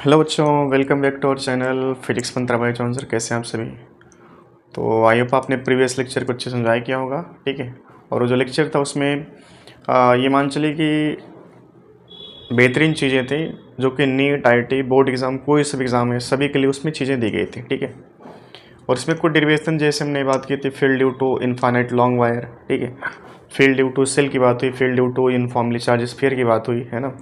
Hello बच्चों, welcome back to our channel physics mantra by John sir. कैसे हैं आप सभी। तो आई होप आपने प्रीवियस लेक्चर को अच्छे से समझाया किया होगा। ठीक है। और वो जो लेक्चर था उसमें ये मान चलिए कि बेहतरीन चीज़ें थी जो कि नीट IIT बोर्ड एग्ज़ाम कोई सा भी एग्ज़ाम है सभी के लिए उसमें चीज़ें दी गई थी। ठीक है। और इसमें कुछ डेरिवेशन जैसे हमने बात की थी, field due to infinite long wire. ठीक है। फील्ड ड्यू टू सेल की बात हुई, field due to uniformly charge sphere की बात हुई है ना।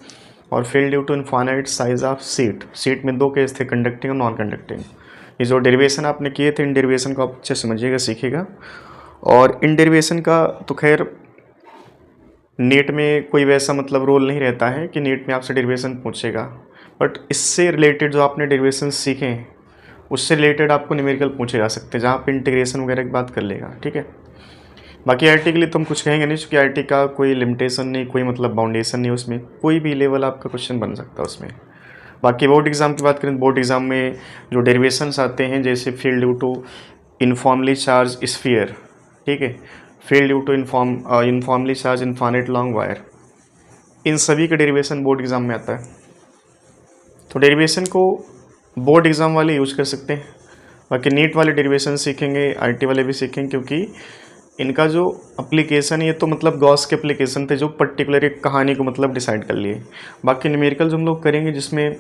और field due to infinite size of sheet. Sheet में दो केस थे, कंडक्टिंग और नॉन कंडक्टिंग। ये जो डेरिवेशन आपने किए थे, इन डेरिवेशन को आप अच्छे समझिएगा, सीखिएगा। और इन डेरिवेशन का तो खैर नीट में कोई वैसा मतलब रोल नहीं रहता है कि नीट में आपसे डेरिवेशन पूछेगा, बट इससे रिलेटेड जो आपने डेरिवेशन सीखे हैं उससे रिलेटेड आपको न्यूमेरिकल पूछे जा सकते हैं, जहाँ पे इंटीग्रेशन वगैरह की बात कर लेगा। ठीक है। बाकी IIT के लिए तो हम कुछ कहेंगे नहीं, क्योंकि IIT का कोई लिमिटेशन नहीं, कोई मतलब बाउंडेशन नहीं, उसमें कोई भी लेवल आपका क्वेश्चन बन सकता है उसमें। बाकी बोर्ड एग्ज़ाम की बात करें, बोर्ड एग्ज़ाम में जो डेरिवेशंस आते हैं जैसे field due to uniformly charge sphere. ठीक है। Field due to uniformly charge infinite long wire, इन सभी का डेरिवेशन बोर्ड एग्ज़ाम में आता है। तो डेरिवेशन को बोर्ड एग्ज़ाम वाले यूज कर सकते हैं। बाकी नीट वाले डेरिवेशन सीखेंगे, IIT वाले भी सीखेंगे, क्योंकि इनका जो एप्लीकेशन है ये तो मतलब गॉस के एप्लीकेशन थे जो पर्टिकुलर एक कहानी को मतलब डिसाइड कर लिए। बाकी न्यूमेरिकल जो हम लोग करेंगे जिसमें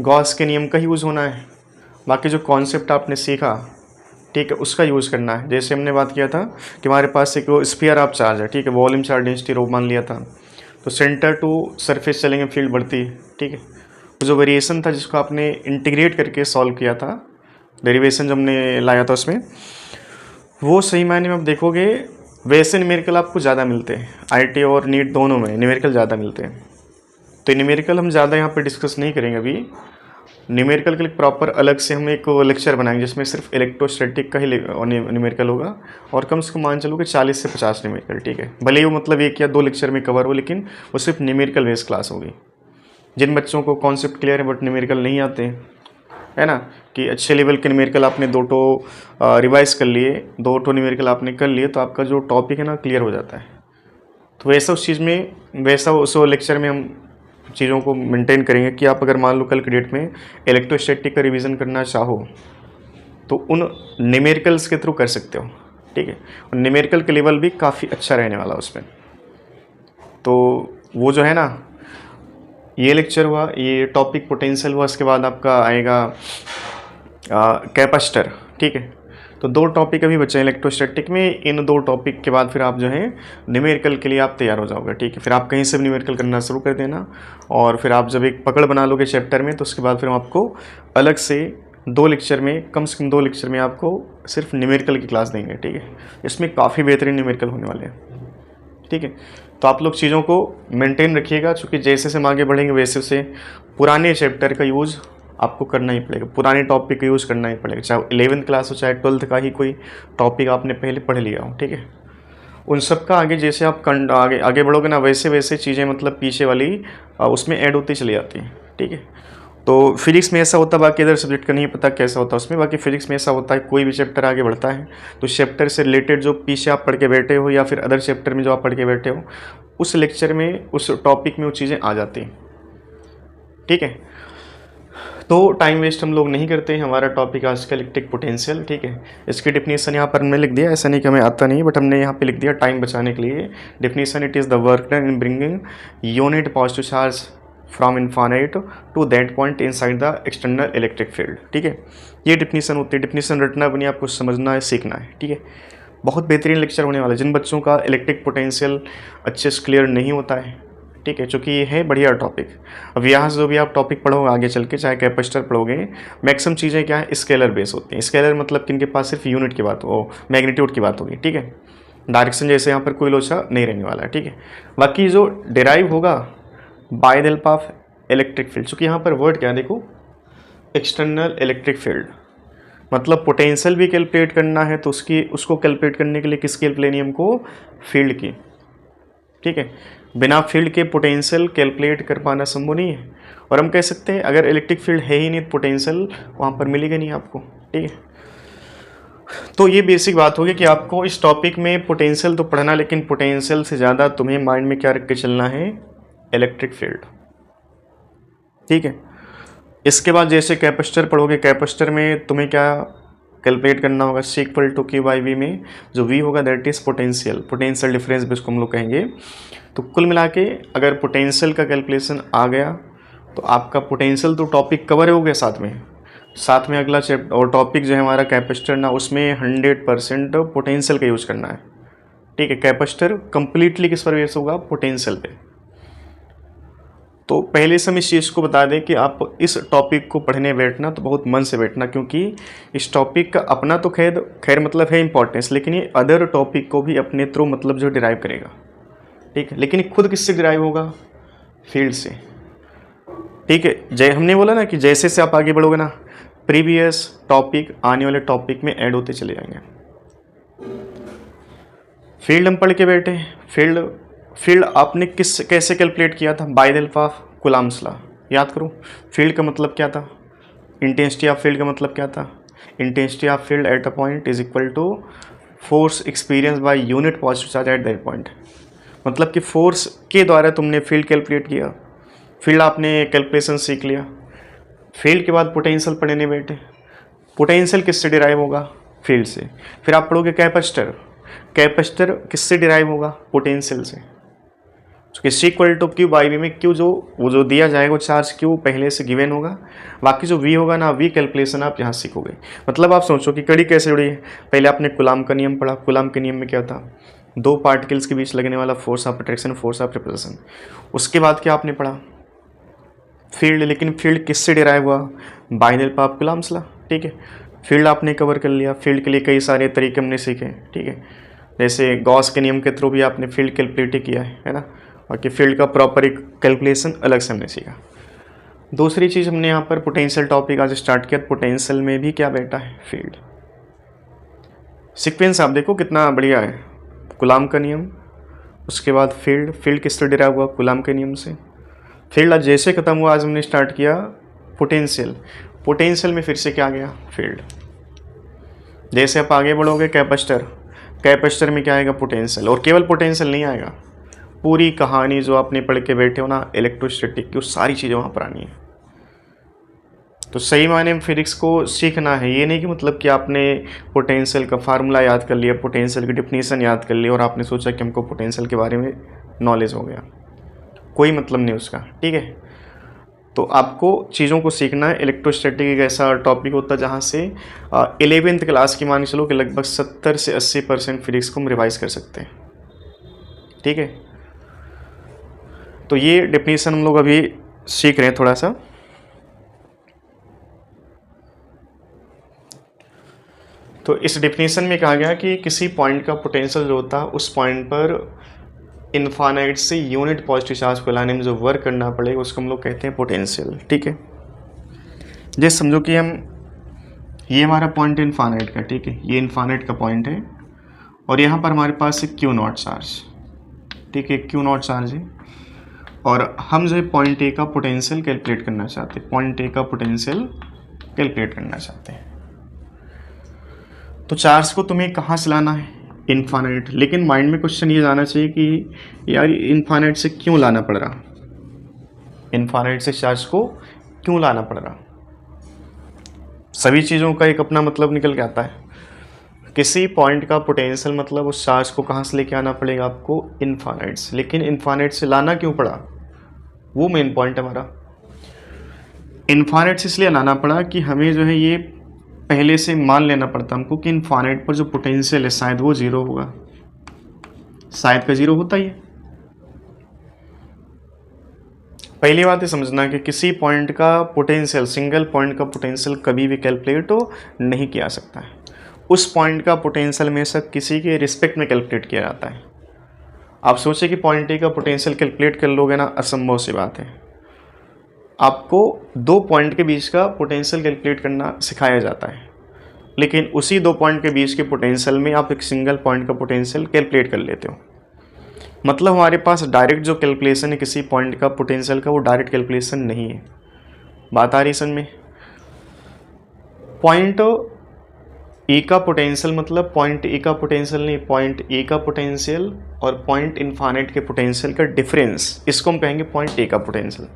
गॉस के नियम का यूज़ होना है, बाकी जो कॉन्सेप्ट आपने सीखा, ठीक है, उसका यूज़ करना है। जैसे हमने बात किया था कि हमारे पास एक स्फीयर ऑफ चार्ज है, ठीक है, वॉल्यूम चार्ज डेंसिटी रो मान लिया था, तो सेंटर टू सरफेस चलेंगे फील्ड बढ़ती है। ठीक है। तो जो वेरिएशन था जिसको आपने इंटीग्रेट करके सॉल्व किया था, डेरिवेशन जो हमने लाया था उसमें, वो सही मायने में आप देखोगे वैसे न्यूमेरिकल आपको ज़्यादा मिलते हैं। IIT और नीट दोनों में न्यूमेरिकल ज़्यादा मिलते हैं। तो न्यूमेरिकल हम ज़्यादा यहाँ पे डिस्कस नहीं करेंगे अभी। न्यूमेरिकल के लिए प्रॉपर अलग से हम एक लेक्चर बनाएंगे जिसमें सिर्फ इलेक्ट्रोस्टैटिक का ही न्यूमेरिकल होगा, और कम से कम मान चलो कि 40 से 50 न्यूमेरिकल। ठीक है। भले ही वो मतलब 1 या 2 लेक्चर में कवर हो, लेकिन वो सिर्फ न्यूमेरिकल बेस्ड क्लास होगी। जिन बच्चों को कॉन्सेप्ट क्लियर है बट न्यूमेरिकल नहीं आते हैं, है ना, कि अच्छे लेवल के न्यूमेरिकल आपने 2 रिवाइज कर लिए, 2 न्यूमेरिकल आपने कर लिए, तो आपका जो टॉपिक है ना क्लियर हो जाता है। तो वैसा उस चीज़ में, वैसा उस लेक्चर में हम चीज़ों को मेंटेन करेंगे कि आप अगर मान लो कल के डेट में इलेक्ट्रोस्टैटिक का रिवीजन करना चाहो तो उन न्यूमेरिकल्स के थ्रू कर सकते हो। ठीक है। और न्यूमेरिकल का लेवल भी काफ़ी अच्छा रहने वाला उसमें। तो वो जो है ना, ये लेक्चर हुआ, ये टॉपिक पोटेंशियल हुआ, इसके बाद आपका आएगा कैपेसिटर। ठीक है। तो 2 टॉपिक अभी बचे हैं इलेक्ट्रोस्टैटिक में। इन 2 टॉपिक के बाद फिर आप जो है न्यूमेरिकल के लिए आप तैयार हो जाओगे। ठीक है। फिर आप कहीं से भी न्यूमेरिकल करना शुरू कर देना, और फिर आप जब एक पकड़ बना लोगे चैप्टर में, तो उसके बाद फिर हम आपको अलग से 2 लेक्चर में, कम से कम 2 लेक्चर में आपको सिर्फ न्यूमेरिकल की क्लास देंगे। ठीक है। इसमें काफ़ी बेहतरीन न्यूमेरिकल होने वाले हैं। ठीक है। तो आप लोग चीज़ों को मेंटेन रखिएगा, क्योंकि जैसे से हम आगे बढ़ेंगे वैसे से पुराने चैप्टर का यूज़ आपको करना ही पड़ेगा, पुराने टॉपिक का यूज़ करना ही पड़ेगा, चाहे 11th क्लास हो चाहे 12th का ही कोई टॉपिक आपने पहले पढ़ लिया हो। ठीक है। उन सब का आगे जैसे आप आगे आगे बढ़ोगे ना, वैसे वैसे चीज़ें मतलब पीछे वाली उसमें ऐड होती चली जाती हैं। ठीक है। तो फिजिक्स में ऐसा होता है, बाकी अदर सब्जेक्ट का नहीं पता कैसा होता है उसमें। बाकी फिजिक्स में ऐसा होता है, कोई भी चैप्टर आगे बढ़ता है तो चैप्टर से रिलेटेड जो पीछे आप पढ़ के बैठे हो, या फिर अदर चैप्टर में जो आप पढ़ के बैठे हो, उस लेक्चर में, उस टॉपिक में वो चीज़ें आ जाती हैं। ठीक है। तो टाइम वेस्ट हम लोग नहीं करते हैं। हमारा टॉपिक आज का इलेक्ट्रिक पोटेंशियल। ठीक है। इसकी डेफिनेशन यहाँ पर हमने लिख दिया, ऐसा नहीं कि हमें आता नहीं, बट हमने यहाँ पे लिख दिया टाइम बचाने के लिए। Definition, it is the work done in bringing unit positive charge from infinite to that point inside the external electric field. ठीक है। ये डेफिनेशन होती है। डेफिनेशन रटना बनी, आपको समझना है, सीखना है। ठीक है। बहुत बेहतरीन लेक्चर होने वाला है। जिन बच्चों का इलेक्ट्रिक पोटेंशियल अच्छे से क्लियर नहीं होता है, ठीक है, चूँकि ये है बढ़िया टॉपिक। अब यहाँ से जो भी आप टॉपिक पढ़ोगे आगे चल के, चाहे कैपेसिटर पढ़ोगे, मैक्सिमम चीज़ें क्या है, स्केलर बेस होती हैं। स्केलर मतलब किनके पास सिर्फ यूनिट की बात हो, मैग्नीट्यूड की बात होगी। ठीक है। डायरेक्शन जैसे यहाँ पर कोई लोचा नहीं रहने वाला है। ठीक है। बाकी जो डिराइव होगा by the help of electric field, चूँकि यहाँ पर वर्ड क्या है देखो, एक्सटर्नल इलेक्ट्रिक फील्ड, मतलब पोटेंशियल भी कैलकुलेट करना है तो उसको कैलकुलेट करने के लिए किसकी हेल्प लेनी हमको, फील्ड की। ठीक है। बिना फील्ड के पोटेंशियल कैलकुलेट कर पाना संभव नहीं है। और हम कह सकते हैं अगर इलेक्ट्रिक फील्ड है ही नहीं तो पोटेंशियल वहाँ पर मिलेगा नहीं आपको। ठीक है। तो ये बेसिक बात होगी कि आपको इस टॉपिक में पोटेंशियल तो पढ़ना, लेकिन पोटेंशियल से ज़्यादा तुम्हें माइंड में क्या रख के चलना है, इलेक्ट्रिक फील्ड। ठीक है। इसके बाद जैसे कैपेसिटर पढ़ोगे, कैपेसिटर में तुम्हें क्या कैलकुलेट करना होगा, C equal to Q by V में जो V होगा दैट इज़ पोटेंशियल डिफरेंस भी उसको हम लोग कहेंगे। तो कुल मिला के अगर पोटेंशियल का कैलकुलेशन आ गया तो आपका पोटेंशियल तो टॉपिक कवर हो गया। साथ में अगला चैप्टर और टॉपिक जो है हमारा कैपेसिटर ना, उसमें 100% पोटेंशियल का यूज़ करना है। ठीक है, कैपेसिटर कंप्लीटली किस पर बेस होगा, पोटेंशियल पे। तो पहले से हम इस चीज़ को बता दें कि आप इस टॉपिक को पढ़ने बैठना तो बहुत मन से बैठना, क्योंकि इस टॉपिक का अपना तो खैर मतलब है इंपॉर्टेंस, लेकिन ये अदर टॉपिक को भी अपने थ्रू मतलब जो डिराइव करेगा। ठीक है, लेकिन खुद किससे डिराइव होगा, फील्ड से। ठीक है, हमने बोला ना कि जैसे से आप आगे बढ़ोगे ना, प्रीवियस टॉपिक आने वाले टॉपिक में ऐड होते चले जाएंगे। फील्ड हम पढ़ के बैठे। फील्ड आपने कैसे कैलकुलेट किया था, by the help of Coulomb's law. याद करो, फील्ड का मतलब क्या था, इंटेंसिटी ऑफ फील्ड का मतलब क्या था, intensity of field at a point is equal to force experience by unit positive charge at that point. मतलब कि फोर्स के द्वारा तुमने फील्ड कैलकुलेट किया, फील्ड आपने कैलकुलेशन सीख लिया। फील्ड के बाद पोटेंशियल पढ़ने बैठे। पोटेंशियल किससे डिराइव होगा, फील्ड से। फिर आप पढ़ोगे कैपेसिटर किससे डिराइव होगा, पोटेंशियल से। क्योंकि C equal to Q by V में Q वो जो दिया जाएगा वो चार्ज Q पहले से गिवन होगा, बाकी जो V होगा ना, V कैलकुलेशन आप यहाँ सीखोगे। मतलब आप सोचो कि कड़ी कैसे जुड़ी है। पहले आपने कूलम्ब का नियम पढ़ा। कूलम्ब के नियम में क्या था, दो पार्टिकल्स के बीच लगने वाला force of attraction, force of repulsion. उसके बाद क्या आपने पढ़ा, फील्ड। लेकिन फील्ड किससे डिराइव हुआ, by the help of Coulomb's law. ठीक है, फील्ड आपने कवर कर लिया। फील्ड के लिए कई सारे तरीके हमने सीखे। ठीक है, जैसे गॉस के नियम के थ्रू भी आपने फील्ड कैलकुलेट किया है ना, और कि फील्ड का प्रॉपर एक कैलकुलेशन अलग से हमने सीखा। दूसरी चीज़ हमने यहाँ पर पोटेंशियल टॉपिक आज स्टार्ट किया। पोटेंशियल में भी क्या बैठा है, फील्ड। सीक्वेंस आप देखो कितना बढ़िया है, कूलम्ब का नियम, उसके बाद फील्ड किससे डिराइव हुआ, कूलम्ब के नियम से। फील्ड आज जैसे ख़त्म हुआ, आज हमने स्टार्ट किया पोटेंशियल में फिर से क्या गया, फील्ड। जैसे आप आगे बढ़ोगे कैपेसिटर में क्या आएगा, पोटेंशियल। और केवल पोटेंशियल नहीं आएगा, पूरी कहानी जो आपने पढ़ के बैठे हो ना इलेक्ट्रोस्टैटिक की, वो सारी चीज़ें वहाँ पर आनी है। तो सही मायने में फिजिक्स को सीखना है। ये नहीं कि मतलब कि आपने पोटेंशियल का फार्मूला याद कर लिया, पोटेंशियल की डिफिनीशन याद कर ली और आपने सोचा कि हमको पोटेंशियल के बारे में नॉलेज हो गया, कोई मतलब नहीं उसका। ठीक है, तो आपको चीज़ों को सीखना है। इलेक्ट्रोस्टैटिक एक ऐसा टॉपिक होता है जहाँ से 11th क्लास की मान के चलो कि लगभग 70 से 80% फिजिक्स को हम रिवाइज कर सकते हैं। ठीक है, तो ये डेफिनेशन हम लोग अभी सीख रहे हैं थोड़ा सा। तो इस डेफिनेशन में कहा गया कि किसी पॉइंट का पोटेंशियल जो होता है, उस पॉइंट पर इनफाइनाइट से यूनिट पॉजिटिव चार्ज को लाने में जो वर्क करना पड़ेगा उसको हम लोग कहते हैं पोटेंशियल। ठीक है, जैसे समझो कि ये हमारा पॉइंट है इनफाइनाइट का। ठीक है, ये इनफाइनाइट का पॉइंट है और यहाँ पर हमारे पास है क्यू नॉट चार्ज। ठीक है, क्यू नॉट चार्ज है और हम जो है पॉइंट ए का पोटेंशियल कैलकुलेट करना चाहते हैं, पॉइंट ए का पोटेंशियल कैलकुलेट करना चाहते हैं। तो चार्ज को तुम्हें कहाँ से लाना है, इनफाइनाइट। लेकिन माइंड में क्वेश्चन ये जाना चाहिए कि यार इनफाइनाइट से क्यों लाना पड़ रहा, इनफाइनाइट से चार्ज को क्यों लाना पड़ रहा। सभी चीज़ों का एक अपना मतलब निकल के आता है। किसी पॉइंट का पोटेंशियल मतलब उस चार्ज को कहाँ से लेके आना पड़ेगा आपको, इनफाइनाइट से। लेकिन इनफाइनाइट से लाना क्यों पड़ा, वो मेन पॉइंट है हमारा। इनफाइनाइट से इसलिए लाना पड़ा कि हमें जो है ये पहले से मान लेना पड़ता हमको कि इनफाइनाइट पर जो पोटेंशियल है शायद वो जीरो होगा। शायद का जीरो होता ही है। पहली बात ये समझना कि किसी पॉइंट का पोटेंशियल, सिंगल पॉइंट का पोटेंशियल कभी भी कैलकुलेट नहीं किया जा सकता है। उस पॉइंट का पोटेंशियल में से किसी के रिस्पेक्ट में कैलकुलेट किया जाता है। आप सोचिए कि पॉइंट ए का पोटेंशियल कैलकुलेट कर लोगे ना, असंभव सी बात है। आपको दो पॉइंट के बीच का पोटेंशियल कैलकुलेट करना सिखाया जाता है, लेकिन उसी दो पॉइंट के बीच के पोटेंशियल में आप एक सिंगल पॉइंट का पोटेंशियल कैलकुलेट कर लेते हो। मतलब हमारे पास डायरेक्ट जो कैलकुलेशन है किसी पॉइंट का पोटेंशियल का, वो डायरेक्ट कैलकुलेशन नहीं है। बात आ रही समझ में। पॉइंट ए का पोटेंशियल मतलब पॉइंट ए का पोटेंशियल नहीं, पॉइंट ए का पोटेंशियल और पॉइंट इनफाइनाइट के पोटेंशियल का डिफरेंस, इसको हम कहेंगे पॉइंट ए का पोटेंशियल।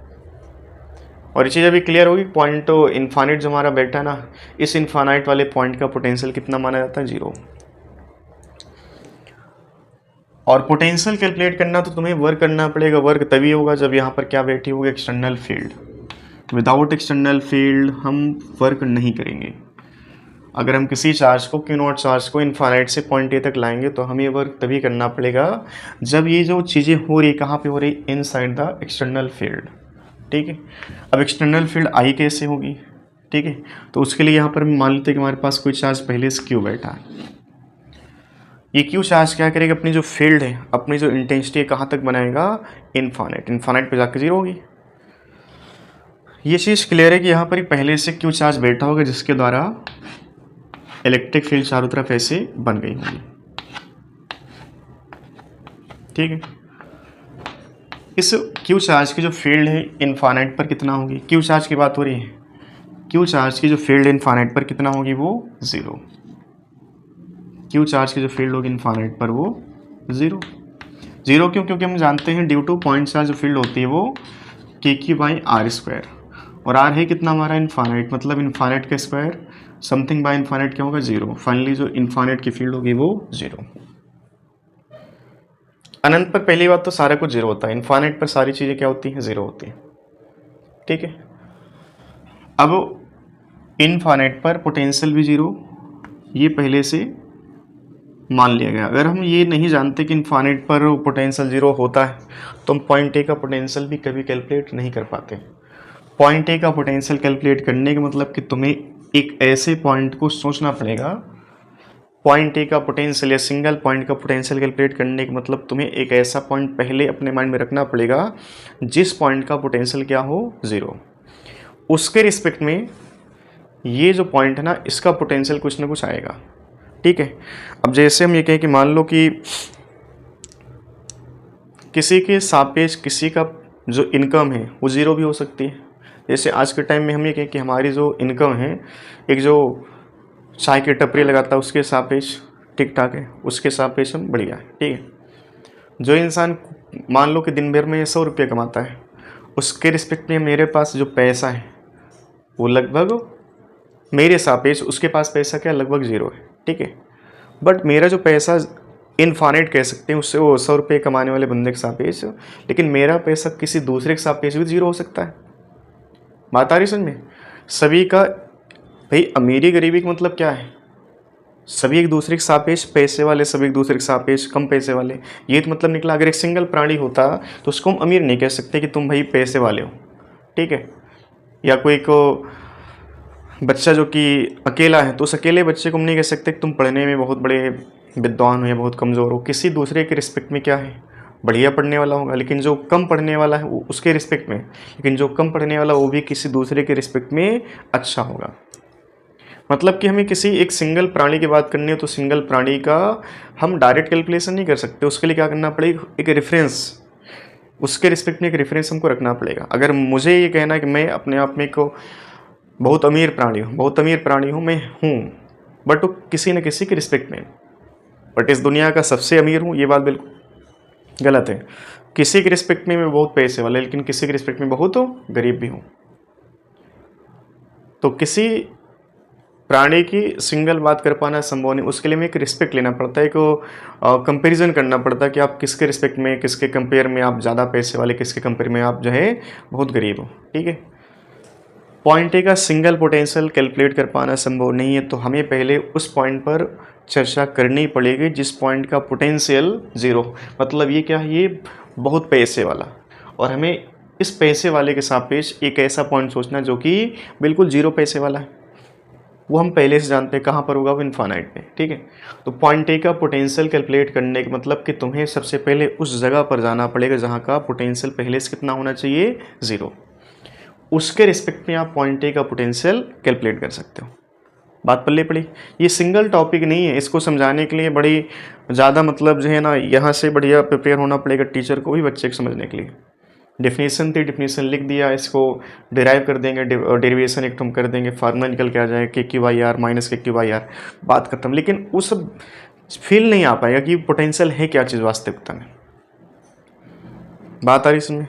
और ये चीज़ अभी क्लियर होगी, पॉइंट इन्फानाइट जो हमारा बैठा है ना, इस इन्फानाइट वाले पॉइंट का पोटेंशियल कितना माना जाता है, 0। और पोटेंशियल कैलकुलेट करना तो तुम्हें वर्क करना पड़ेगा, वर्क तभी होगा जब यहाँ पर क्या बैठी होगी, external field. Without external field हम वर्क नहीं करेंगे। अगर हम किसी चार्ज को, क्यू नॉट चार्ज को इन्फानाइट से पॉइंट ए तक लाएंगे तो हमें वर्क तभी करना पड़ेगा जब ये जो चीज़ें हो रही, कहाँ पे हो रही, इनसाइड द एक्सटर्नल फील्ड। ठीक है, अब एक्सटर्नल फील्ड आई कैसे होगी, ठीक है, तो उसके लिए यहाँ पर मान लेते हैं कि हमारे पास कोई चार्ज पहले से क्यू बैठा है। ये क्यू चार्ज क्या करेगा, अपनी जो फील्ड है, अपनी जो इंटेंसिटी है, कहाँ तक बनाएगा, इन्फानाइट। इन्फानाइट पे जाकर 0 होगी। ये चीज़ क्लियर है कि यहाँ पर पहले से क्यू चार्ज बैठा होगा जिसके द्वारा इलेक्ट्रिक फील्ड चारों तरफ ऐसे बन गई होगी। ठीक है, इस क्यू चार्ज की जो फील्ड है इनफाइनाइट पर कितना होगी, क्यू चार्ज की बात हो रही है, क्यू चार्ज की जो फील्ड इनफाइनाइट पर कितना होगी, वो 0। क्यू चार्ज की जो फील्ड होगी इनफाइनाइट पर वो 0। 0 क्यों, क्योंकि हम जानते हैं ड्यू टू पॉइंट चार्ज जो फील्ड होती है वो k/r², और r है कितना हमारा, इनफाइनाइट, मतलब इनफाइनाइट का स्क्वायर समथिंग बाय इनफाइनाइट क्या होगा, 0। फाइनली जो इनफाइनाइट की फील्ड होगी वो 0। अनंत पर पहली बात तो सारा कुछ 0 होता है, इनफाइनाइट पर सारी चीज़ें क्या होती हैं, 0 होती हैं। ठीक है, अब इनफाइनाइट पर पोटेंशियल भी 0, ये पहले से मान लिया गया। अगर हम ये नहीं जानते कि इनफाइनाइट पर पोटेंशियल 0 होता है तो हम पॉइंट ए का पोटेंशियल भी कभी कैलकुलेट नहीं कर पाते। पॉइंट ए का पोटेंशियल कैलकुलेट करने का मतलब कि तुम्हें एक ऐसे पॉइंट को सोचना पड़ेगा। पॉइंट ए का पोटेंशियल या सिंगल पॉइंट का पोटेंशियल कैलकुलेट करने का मतलब तुम्हें एक ऐसा पॉइंट पहले अपने माइंड में रखना पड़ेगा जिस पॉइंट का पोटेंशियल क्या हो, 0। उसके रिस्पेक्ट में ये जो पॉइंट है ना, इसका पोटेंशियल कुछ ना कुछ आएगा। ठीक है, अब जैसे हम ये कहें कि मान लो कि किसी के सापेक्ष किसी का जो इनकम है वो 0 भी हो सकती है। जैसे आज के टाइम में हम ये कहें कि हमारी जो इनकम है, एक जो चाय की टपरी लगाता है उसके सापेक्ष ठीक ठाक है, उसके सापेक्ष हम बढ़िया है। ठीक है, जो इंसान मान लो कि दिन भर में 100 रुपये कमाता है, उसके रिस्पेक्ट में मेरे पास जो पैसा है वो लगभग मेरे सापेक्ष उसके पास पैसा क्या लगभग 0 है। ठीक है, बट मेरा जो पैसा इनफाइनाइट कह सकते हैं उससे, वो 100 रुपये कमाने वाले बंदे के सापेक्ष, लेकिन मेरा पैसा किसी दूसरे के सापेक्ष भी 0 हो सकता है। बात आ रही समझ में? सभी का भाई अमीरी गरीबी का मतलब क्या है, सभी एक दूसरे के सापेक्ष पैसे वाले, सभी एक दूसरे के सापेक्ष कम पैसे वाले, ये तो मतलब निकला। अगर एक सिंगल प्राणी होता तो उसको हम अमीर नहीं कह सकते कि तुम भाई पैसे वाले हो। ठीक है, या कोई को बच्चा जो कि अकेला है तो उस अकेले बच्चे को हम नहीं कह सकते कि तुम पढ़ने में बहुत बड़े विद्वान हो या बहुत कमज़ोर हो। किसी दूसरे के रिस्पेक्ट में क्या है, बढ़िया पढ़ने वाला होगा, लेकिन जो कम पढ़ने वाला है वो उसके रिस्पेक्ट में, लेकिन जो कम पढ़ने वाला वो भी किसी दूसरे के रिस्पेक्ट में अच्छा होगा। मतलब कि हमें किसी एक सिंगल प्राणी की बात करनी है तो सिंगल प्राणी का हम डायरेक्ट कैलकुलेशन नहीं कर सकते, उसके लिए क्या करना पड़ेगा, एक रेफरेंस, उसके रिस्पेक्ट में एक रेफरेंस हमको रखना पड़ेगा। अगर मुझे ये कहना है कि मैं अपने आप में को बहुत अमीर प्राणी हूँ, बहुत अमीर प्राणी हूँ, मैं हूँ, बट वो किसी न किसी के रिस्पेक्ट में, बट इस दुनिया का सबसे अमीर हूँ, ये बात बिल्कुल गलत है। किसी के रिस्पेक्ट में मैं बहुत पैसे वाला, लेकिन किसी के रिस्पेक्ट में बहुत गरीब भी हूँ। तो किसी प्राणी की सिंगल बात कर पाना संभव नहीं, उसके लिए में एक रिस्पेक्ट लेना पड़ता है, एक कंपैरिजन करना पड़ता है कि आप किसके रिस्पेक्ट में, किसके कंपेयर में आप ज़्यादा पैसे वाले, किसके कंपेयर में आप जो है बहुत गरीब हो। ठीक है, पॉइंट ए का सिंगल पोटेंशियल कैलकुलेट कर पाना संभव नहीं है, तो हमें पहले उस पॉइंट पर चर्चा करनी पड़ेगी जिस पॉइंट का पोटेंशियल 0, मतलब ये क्या है, ये बहुत पैसे वाला, और हमें इस पैसे वाले के सापेक्ष एक ऐसा पॉइंट सोचना जो कि बिल्कुल 0 पैसे वाला है। वो हम पहले से जानते हैं कहाँ पर होगा, वो इनफाइनाइट पे। ठीक है, तो पॉइंट ए का पोटेंशियल कैलकुलेट करने का मतलब कि तुम्हें सबसे पहले उस जगह पर जाना पड़ेगा जहाँ का पोटेंशियल पहले से कितना होना चाहिए, 0। उसके रिस्पेक्ट में आप पॉइंट ए का पोटेंशियल कैलकुलेट कर सकते हो। बात पल्ले पड़ी। ये सिंगल टॉपिक नहीं है, इसको समझाने के लिए बड़ी ज़्यादा मतलब जो है ना, यहाँ से बढ़िया प्रिपेयर होना पड़ेगा टीचर को भी बच्चे को समझने के लिए। डेफिनेशन थी, डेफिनेशन लिख दिया, इसको डिराइव कर देंगे, डेरिवेशन एक हम कर देंगे, फार्मूला निकल के आ जाए k/r माइनस k/r, बात खत्म। लेकिन उस फील नहीं आ पाएगा कि पोटेंशियल है क्या चीज़ वास्तविकता में। बात आ रही इसमें?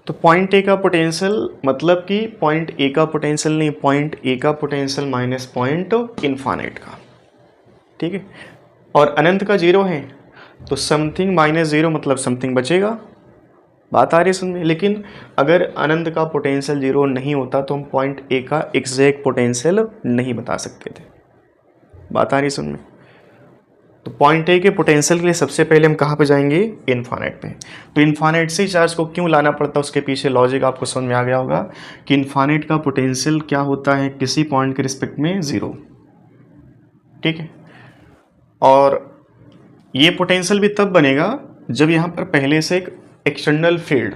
तो पॉइंट ए का पोटेंशियल मतलब कि पॉइंट ए का पोटेंशियल नहीं, पॉइंट ए का पोटेंशियल माइनस पॉइंट इनफाइनाइट का, ठीक है। और अनंत का जीरो है तो समथिंग माइनस जीरो मतलब समथिंग बचेगा, बात आ रही है समझ में। लेकिन अगर अनंत का पोटेंशियल जीरो नहीं होता तो हम पॉइंट ए का एग्जैक्ट पोटेंशियल नहीं बता सकते थे, बात आ रही है समझ में। तो पॉइंट ए के पोटेंशियल के लिए सबसे पहले हम कहाँ पे जाएंगे, इनफाइनाइट पे। तो इनफाइनाइट से चार्ज को क्यों लाना पड़ता है, उसके पीछे लॉजिक आपको समझ में आ गया होगा कि इनफाइनाइट का पोटेंशियल क्या होता है, किसी पॉइंट के रिस्पेक्ट में जीरो, ठीक है। और ये पोटेंशियल भी तब बनेगा जब यहाँ पर पहले से एक एक्सटर्नल फील्ड,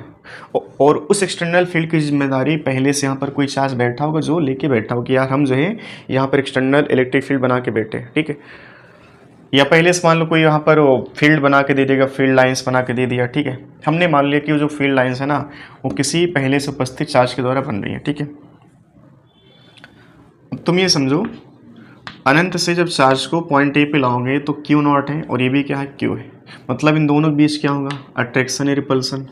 और उस एक्सटर्नल फील्ड की जिम्मेदारी पहले से यहाँ पर कोई चार्ज बैठा होगा जो लेके बैठा होगा कि यार हम जो है यहाँ पर एक्सटर्नल इलेक्ट्रिक फील्ड बना के बैठे, ठीक है। या पहले से मान लो कोई यहाँ पर फील्ड बना के दे देगा, फील्ड लाइंस बना के दे दिया, ठीक है। हमने मान लिया कि वो जो फील्ड लाइंस है ना वो किसी पहले से उपस्थित चार्ज के द्वारा बन रही है, ठीक है। तुम ये समझो अनंत से जब चार्ज को पॉइंट ए पे लाओगे तो क्यू नॉट है और ये भी क्या है, क्यू है। मतलब इन दोनों के बीच क्या होगा, अट्रैक्शन या रिपल्सन।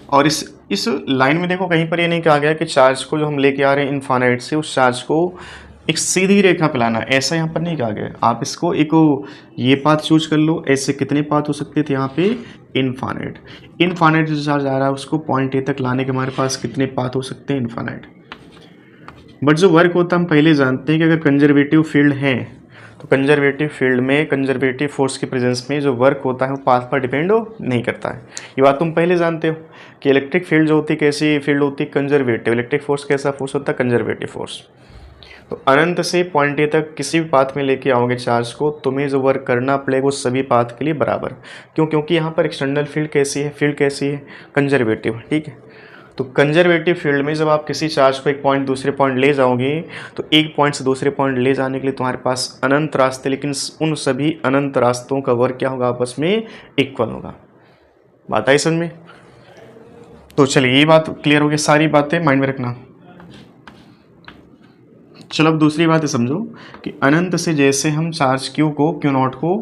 और इस लाइन में देखो कहीं पर ये नहीं कहा गया कि चार्ज को जो हम लेके आ रहे हैं इनफाइनाइट से उस चार्ज को एक सीधी रेखा पे लाना, ऐसा यहाँ पर नहीं कहा गया। आप इसको एक ये पाथ चूज कर लो, ऐसे कितने पाथ हो सकते थे यहाँ पे, इनफाइनाइट जो चार्ज आ रहा है उसको पॉइंट ए तक लाने के हमारे पास कितने पाथ हो सकते हैं, इनफाइनाइट। बट जो वर्क होता है हम पहले जानते हैं कि अगर कंजर्वेटिव फील्ड है तो कंजर्वेटिव फील्ड में कंजर्वेटिव फोर्स की प्रेजेंस में जो वर्क होता है वो पाथ पर डिपेंड नहीं करता है। ये बात तुम पहले जानते हो कि इलेक्ट्रिक फील्ड जो होती है कैसी फील्ड होती है, कंजर्वेटिव। इलेक्ट्रिक फोर्स कैसा फोर्स होता है, कंजर्वेटिव फोर्स। तो अनंत से पॉइंट ए तक किसी भी पाथ में लेके आओगे चार्ज को, तुम्हें जो वर्क करना पड़ेगा वो सभी पाथ के लिए बराबर। क्यों, क्योंकि यहाँ पर एक्सटर्नल फील्ड कैसी है, फील्ड कैसी है, कंजर्वेटिव, ठीक है। तो कंजर्वेटिव फील्ड में जब आप किसी चार्ज को एक पॉइंट दूसरे पॉइंट ले जाओगे तो एक पॉइंट से दूसरे पॉइंट ले जाने के लिए तुम्हारे पास अनंत रास्ते, लेकिन उन सभी अनंत रास्तों का वर्क क्या होगा, आपस में इक्वल होगा। बात आई समझ में। तो चलिए ये बात क्लियर हो गई, सारी बातें माइंड में रखना। चलो अब दूसरी बात समझो कि अनंत से जैसे हम चार्ज क्यू नॉट को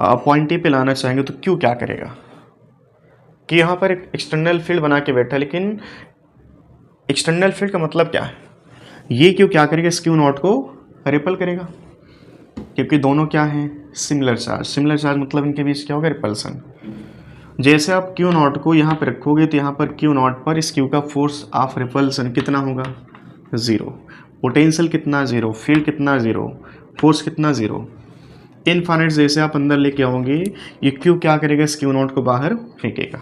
पॉइंट ए पे लाना चाहेंगे तो क्यू क्या करेगा कि यहाँ पर एक एक्सटर्नल फील्ड बना के बैठा, लेकिन एक्सटर्नल फील्ड का मतलब क्या है, ये क्यू क्या करेगा, इस क्यू नॉट को रिपल करेगा, क्योंकि दोनों क्या हैं, सिमिलर चार्ज। सिमिलर चार्ज मतलब इनके बीच क्या होगा, रिपल्सन। जैसे आप क्यू नॉट को यहाँ पर रखोगे तो यहाँ पर क्यू नॉट पर इस क्यू का फोर्स ऑफ रिपल्सन कितना होगा, ज़ीरो। पोटेंशियल कितना, ज़ीरो। फील्ड कितना, ज़ीरो। फोर्स कितना, ज़ीरो। इनफाइनाइट जैसे आप अंदर लेके आओगे ये क्यू क्या करेगा, इस क्यू नॉट को बाहर फेंकेगा।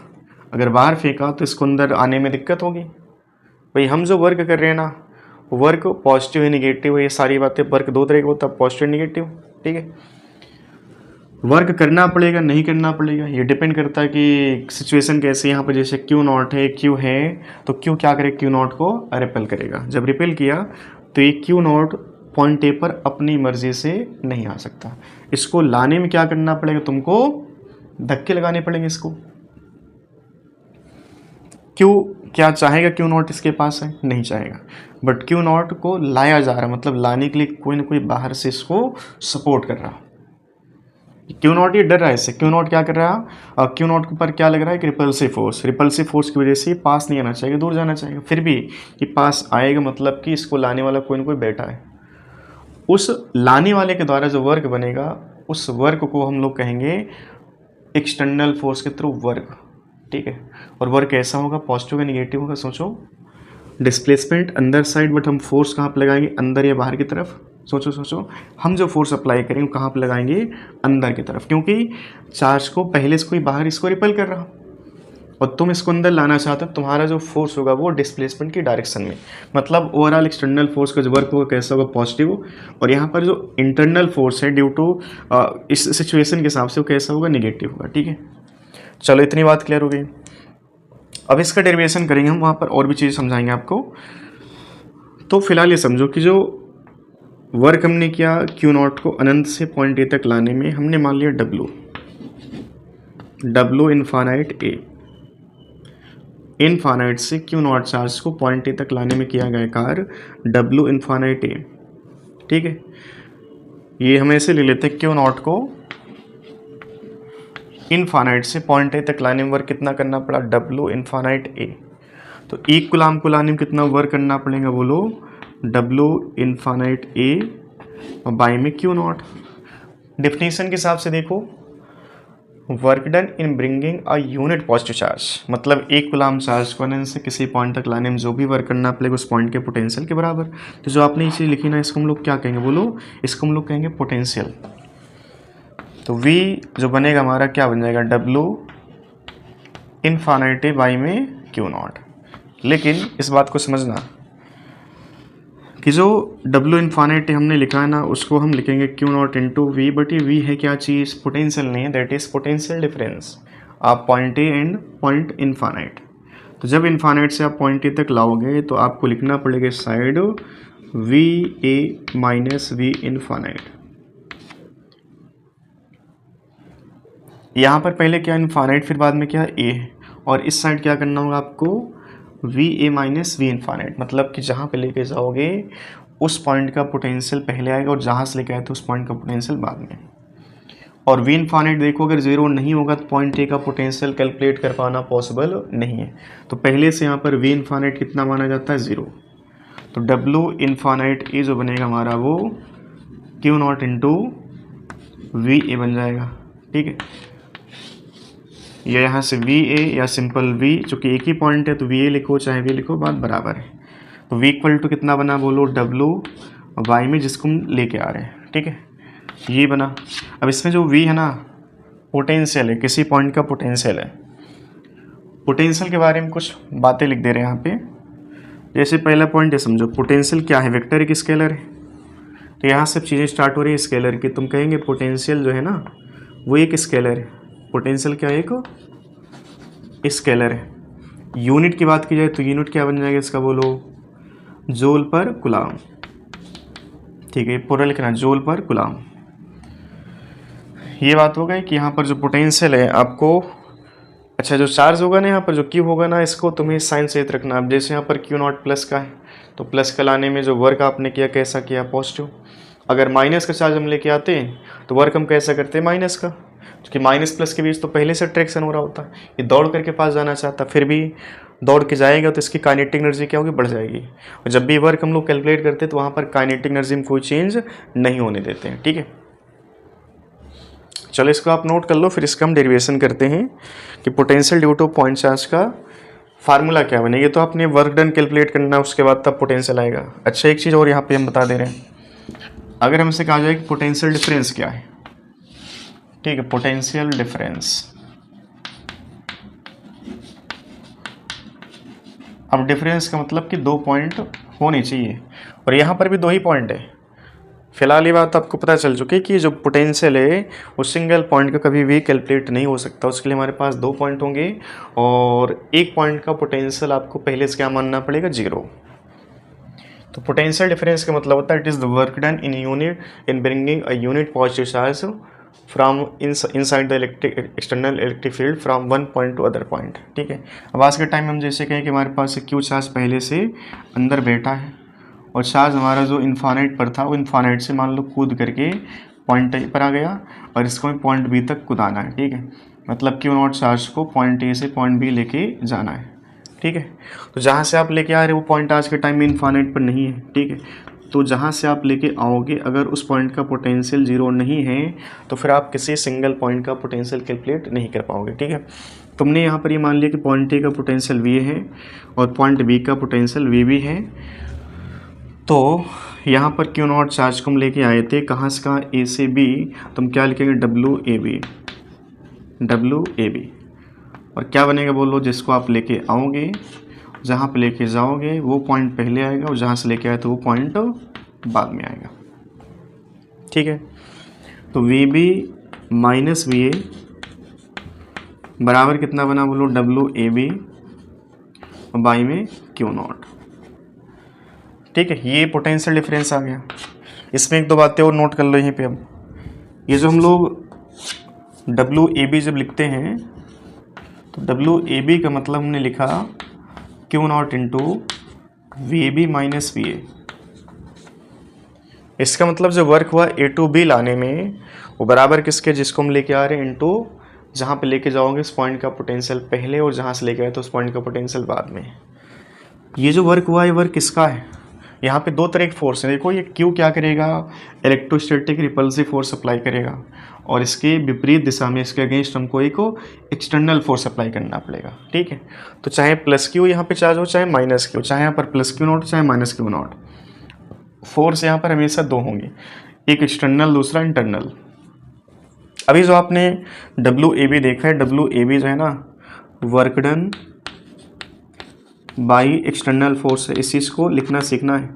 अगर बाहर फेंका तो इसको अंदर आने में दिक्कत होगी। भाई हम जो वर्क कर रहे हैं ना, वर्क पॉजिटिव है निगेटिव है, ये सारी बातें, वर्क दो तरह का होता है, पॉजिटिव निगेटिव, ठीक है। वर्क करना पड़ेगा नहीं करना पड़ेगा ये डिपेंड करता है कि सिचुएशन कैसे। यहाँ पर जैसे क्यू नॉट है, क्यू है तो क्यू क्या करेगा, क्यू नॉट को रिपेल करेगा। जब रिपेल किया तो ये क्यू नॉट पॉइंट ए पर अपनी मर्जी से नहीं आ सकता, इसको लाने में क्या करना पड़ेगा, तुमको धक्के लगाने पड़ेंगे इसको। क्यू क्या चाहेगा, क्यू नॉट इसके पास है, नहीं चाहेगा, बट क्यू नॉट को लाया जा रहा है, मतलब लाने के लिए कोई ना कोई बाहर से इसको सपोर्ट कर रहा। क्यू नॉट ये डर रहा है इससे। क्यू नॉट क्या कर रहा है, क्यू नॉट के ऊपर क्या लग रहा है, कि रिपल्सिव फोर्स। रिपल्सिव फोर्स की वजह से पास नहीं आना चाहिए, दूर जाना चाहिए। फिर भी ये पास आएगा, मतलब कि इसको लाने वाला कोई ना कोई बैठा है। उस लाने वाले के द्वारा जो वर्क बनेगा उस वर्क को हम लोग कहेंगे एक्सटर्नल फोर्स के थ्रू वर्क, ठीक है। और वर्क ऐसा होगा, पॉजिटिव या निगेटिव होगा। सोचो डिस्प्लेसमेंट अंदर साइड, बट हम फोर्स कहाँ पर लगाएंगे, अंदर या बाहर की तरफ। सोचो हम जो फोर्स अप्लाई करेंगे कहाँ पर लगाएंगे, अंदर की तरफ, क्योंकि चार्ज को पहले से कोई बाहर इसको रिपेल कर रहा और तुम इसको अंदर लाना चाहते हो। तुम्हारा जो फोर्स होगा वो डिस्प्लेसमेंट की डायरेक्शन में, मतलब ओवरऑल एक्सटर्नल फोर्स का जो वर्क होगा कैसा होगा, पॉजिटिव। और यहाँ पर जो इंटरनल फोर्स है ड्यू टू इस सिचुएशन के हिसाब से वो कैसा होगा, निगेटिव होगा, ठीक है। चलो इतनी बात क्लियर हो गई। अब इसका डेरिवेशन करेंगे हम, वहाँ पर और भी चीज़ समझाएंगे आपको। तो फिलहाल ये समझो कि जो वर्क हमने किया क्यू नॉट को अनंत से पॉइंट ए तक लाने में, हमने मान लिया डब्लू इनफाइनाइट ए। इनफाइनाइट से क्यू नॉट चार्ज को पॉइंट ए तक लाने में किया गया कार्य डब्लू इनफाइनाइट ए, ठीक है। ये हम ऐसे ले लेते हैं, क्यू नॉट को इनफाइनाइट से पॉइंट ए तक लाने में वर्क कितना करना पड़ा, डब्लू इनफाइनाइट ए। तो एक कूलाम को लाने में कितना वर्क करना पड़ेगा बोलो, W इनफाइनाइट A और बाई में Q नॉट। डेफिनेशन के हिसाब से देखो, work done in bringing a unit positive charge, मतलब एक कूलाम चार्ज को एन से किसी पॉइंट तक लाने में जो भी वर्क करना पड़ेगा उस पॉइंट के पोटेंशियल के बराबर। तो जो आपने ये चीज़ लिखी ना, इसको हम लोग क्या कहेंगे बोलो, इसको हम लोग कहेंगे पोटेंशियल। तो V जो बनेगा हमारा क्या बन जाएगा, W इनफाइनाइट A बाई में Q नॉट। लेकिन इस बात को समझना कि जो W इनफाइनाइट हमने लिखा है ना, उसको हम लिखेंगे Q not into V, but ये V है क्या चीज़, पोटेंशियल नहीं है, दैट इज़ पोटेंशियल डिफरेंस आप point A and point infinite. तो जब इनफाइनाइट से आप पॉइंट A तक लाओगे तो आपको लिखना पड़ेगा इस side VA minus V infinite. यहाँ पर पहले क्या इनफाइनाइट, फिर बाद में क्या A, और इस साइड क्या करना होगा आपको, VA माइनस V इनफाइनाइट, मतलब कि जहाँ पे लेके जाओगे उस पॉइंट का पोटेंशियल पहले आएगा और जहाँ से लेके आए थे उस पॉइंट का पोटेंशियल बाद में। और V इनफाइनाइट देखो अगर जीरो नहीं होगा तो पॉइंट A का पोटेंशियल कैलकुलेट कर पाना पॉसिबल नहीं है। तो पहले से यहाँ पर V इनफाइनाइट कितना माना जाता है, ज़ीरो। तो W इनफाइनाइट A जो बनेगा हमारा वो Q नॉट इंटू VA बन जाएगा, ठीक है। या यहाँ से VA या सिंपल V, चूँकि एक ही पॉइंट है तो VA लिखो चाहे V लिखो, बात बराबर है। तो V इक्वल टू कितना बना बोलो, W वाई में जिसको हम लेके आ रहे हैं, ठीक है, ये बना। अब इसमें जो V है ना, पोटेंशियल है, किसी पॉइंट का पोटेंशियल है। पोटेंशियल के बारे में कुछ बातें लिख दे रहे हैं यहाँ पे। जैसे पहला पॉइंट है, समझो पोटेंशियल क्या है, वेक्टर है कि स्केलर है। तो यहाँ से चीज़ें स्टार्ट हो रही है स्केलर की। तुम कहेंगे पोटेंशियल जो है ना वो एक स्केलर है, पोटेंशियल क्या है, एक स्केलर है। यूनिट की बात की जाए तो यूनिट क्या बन जाएगा इसका बोलो, जूल पर कूलाम, ठीक है, पूरा लिखना जूल पर कूलाम। ये बात हो गई कि यहाँ पर जो पोटेंशियल है आपको, अच्छा जो चार्ज होगा ना यहाँ पर जो क्यू होगा ना, इसको तुम्हें साइन से रखना। अब जैसे यहाँ पर क्यू नॉट प्लस का है तो प्लस का लाने में जो वर्क आपने किया कैसा किया, पॉजिटिव। अगर माइनस का चार्ज हम लेके आते हैं तो वर्क हम कैसा करते हैं, माइनस का, क्योंकि माइनस प्लस के बीच तो पहले से अट्रैक्शन हो रहा होता है। ये दौड़ करके पास जाना चाहता, फिर भी दौड़ के जाएगा तो इसकी काइनेटिक एनर्जी क्या होगी, बढ़ जाएगी। और जब भी वर्क हम लोग कैलकुलेट करते हैं तो वहाँ पर काइनेटिक एनर्जी में कोई चेंज नहीं होने देते हैं, ठीक है। चलो इसको आप नोट कर लो, फिर इसका हम डेरिवेशन करते हैं कि potential due two point charge का फार्मूला क्या बनेगा। तो आपने वर्क डन कैलकुलेट करना, उसके बाद तब पोटेंशियल आएगा। अच्छा एक चीज़ और यहाँ पे हम बता दे रहे हैं, अगर हमसे कहा जाए कि पोटेंशियल डिफरेंस क्या है, ठीक है, पोटेंशियल डिफरेंस। अब डिफरेंस का मतलब कि दो पॉइंट होने चाहिए, और यहाँ पर भी दो ही पॉइंट है। फिलहाल ये बात आपको पता चल चुकी है कि जो पोटेंशियल है वो सिंगल पॉइंट का कभी भी कैलकुलेट नहीं हो सकता। उसके लिए हमारे पास दो पॉइंट होंगे, और एक पॉइंट का पोटेंशियल आपको पहले से क्या मानना पड़ेगा, जीरो। तो पोटेंशियल डिफरेंस का मतलब होता है it is the work done in unit in bringing a unit positive charge from inside the electric external electric field from one point two other point, ठीक है। अब आज के टाइम में हम जैसे कहें कि हमारे पास क्यू चार्ज पहले से अंदर बैठा है, और चार्ज हमारा जो इनफाइनाइट पर था वो इनफाइनाइट से मान लो कूद करके पॉइंट ए पर आ गया, और इसको पॉइंट बी तक कूदाना है, ठीक है। मतलब क्यू नॉट चार्ज को पॉइंट ए से पॉइंट बी लेके जाना है, ठीक है। तो जहाँ से आप लेके आ रहे हो वो पॉइंट आज के टाइम में इनफाइनाइट पर नहीं है, ठीक है। तो जहाँ से आप लेके आओगे अगर उस पॉइंट का पोटेंशियल जीरो नहीं है तो फिर आप किसी सिंगल पॉइंट का पोटेंशियल कैलकुलेट नहीं कर पाओगे, ठीक है। तुमने यहाँ पर ये मान लिया कि पॉइंट ए का पोटेंशियल वी है और पॉइंट बी का पोटेंशियल वी भी है। तो यहाँ पर क्यू नॉट चार्ज को हम लेके आए थे कहाँ से कहाँ, ए से बी, तो हम क्या लिखेंगे, डब्ल्यू ए बी। और क्या बनेगा बोलो, जिसको आप लेके आओगे जहाँ पे लेके जाओगे वो पॉइंट पहले आएगा, और जहाँ से लेके आए तो वो पॉइंट बाद में आएगा, ठीक है। तो V B minus V A बराबर कितना बना बोलो, डब्ल्यू ए बी बाई में क्यू नॉट, ठीक है। ये पोटेंशियल डिफरेंस आ गया। इसमें एक दो बातें और नोट कर लो यहीं पे। अब ये जो हम लोग डब्ल्यू ए बी जब लिखते हैं तो डब्ल्यू ए बी का मतलब हमने लिखा Q not into V B minus V A. इसका मतलब जो वर्क हुआ ए टू बी लाने में वो बराबर किसके, जिसको हम लेके आ रहे हैं, इंटू जहाँ पे लेके जाओगे उस पॉइंट का पोटेंशियल पहले, और जहाँ से लेके आए तो उस पॉइंट का पोटेंशियल बाद में। ये जो वर्क हुआ है वर्क किसका है? यहाँ पे दो तरह के फोर्स हैं। देखो ये क्यू क्या करेगा, इलेक्ट्रोस्टैटिक रिपल्सिव फोर्स अप्लाई करेगा, और इसके विपरीत दिशा में इसके अगेंस्ट हमको एक एक्सटर्नल फोर्स अप्लाई करना पड़ेगा। ठीक है, तो चाहे प्लस क्यू यहाँ पे चार्ज हो, चाहे माइनस क्यू, चाहे यहाँ पर प्लस क्यू नॉट चाहे माइनस क्यू नॉट, फोर्स यहाँ पर हमेशा दो होंगे, एक एक्सटर्नल दूसरा इंटरनल। अभी जो आपने डब्ल्यू ए बी देखा है, डब्ल्यू ए बी जो है ना work done by external force है, इस चीज़ को लिखना सीखना है,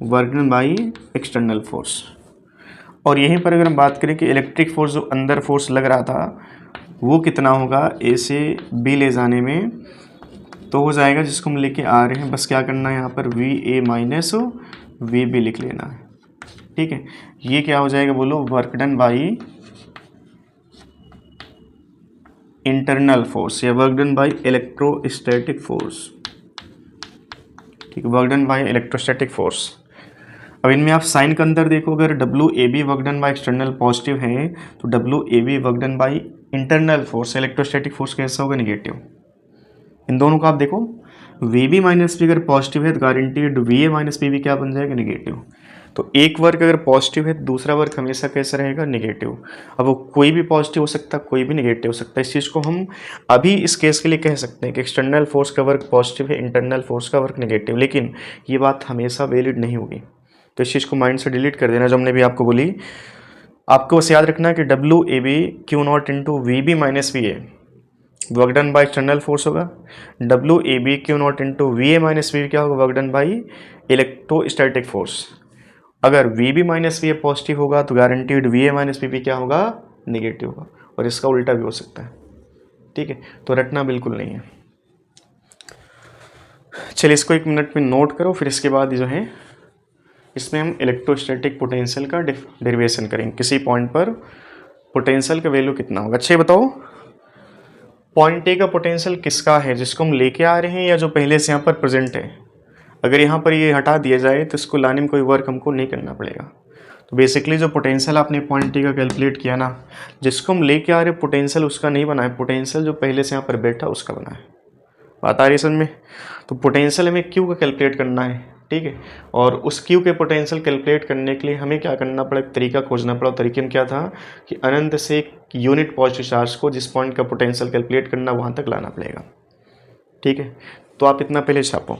work done by external force. और यहीं पर अगर हम बात करें कि इलेक्ट्रिक फोर्स जो अंदर फोर्स लग रहा था वो कितना होगा ए से बी ले जाने में, तो हो जाएगा जिसको हम लेके आ रहे हैं, बस क्या करना है यहाँ पर V A minus V B लिख लेना है। ठीक है, ये क्या हो जाएगा बोलो, work done by internal force या work done by electrostatic force. ठीक है, work done by electrostatic force. अब इनमें आप साइन का अंदर देखो, अगर W A B work done by external positive है तो W A B work done by internal force electrostatic force कैसा होगा, निगेटिव। इन दोनों का आप देखो, वी बी माइनस पी अगर पॉजिटिव है तो guaranteed V A minus P भी क्या बन जाएगा, निगेटिव। तो एक वर्क अगर पॉजिटिव है तो दूसरा वर्क हमेशा कैसा रहेगा, निगेटिव। अब वो कोई भी पॉजिटिव हो सकता है, कोई भी निगेटिव हो सकता है। इस चीज़ को हम अभी इस केस के लिए कह सकते हैं कि एक्सटर्नल फोर्स का वर्क पॉजिटिव है, इंटरनल फोर्स का वर्क निगेटिव, लेकिन ये बात हमेशा वैलिड नहीं होगी। तो इस चीज़ को माइंड से डिलीट कर देना जो हमने भी आपको बोली। आपको बस याद रखना है कि W A B q not into V B minus V A work done by external force होगा, W A B q not into V A minus V क्या होगा, work done by electrostatic force. अगर V B minus V A positive होगा तो guaranteed V A minus V B क्या होगा, negative होगा, और इसका उल्टा भी हो सकता है। ठीक है, तो रटना बिल्कुल नहीं है। चलिए इसको एक मिनट में नोट करो, फिर इसके बाद जो है इसमें हम इलेक्ट्रोस्टैटिक पोटेंशियल का डेरिवेशन करेंगे। किसी पॉइंट पर पोटेंशियल का वैल्यू कितना होगा। अच्छा बताओ, पॉइंट ए का पोटेंशियल किसका है, जिसको हम लेके आ रहे हैं या जो पहले से यहाँ पर प्रेजेंट है। अगर यहाँ पर ये हटा दिया जाए तो इसको लाने में कोई वर्क हमको नहीं करना पड़ेगा। तो बेसिकली जो पोटेंशियल आपने पॉइंट ए का कैलकुलेट किया ना, जिसको हम लेके आ रहे हैं पोटेंशियल उसका नहीं बना है, पोटेंशियल जो पहले से यहाँ पर बैठा उसका बना है। बात आ रही है समझ में। तो पोटेंशियल हमें क्यू का कैलकुलेट करना है। ठीक है, और उस क्यू के पोटेंशियल कैलकुलेट करने के लिए हमें क्या करना पड़ा, एक तरीका खोजना पड़ा। तरीके में क्या था कि अनंत से एक यूनिट पॉजिटिव चार्ज को जिस पॉइंट का पोटेंशियल कैलकुलेट करना वहाँ तक लाना पड़ेगा। ठीक है, तो आप इतना पहले छापो।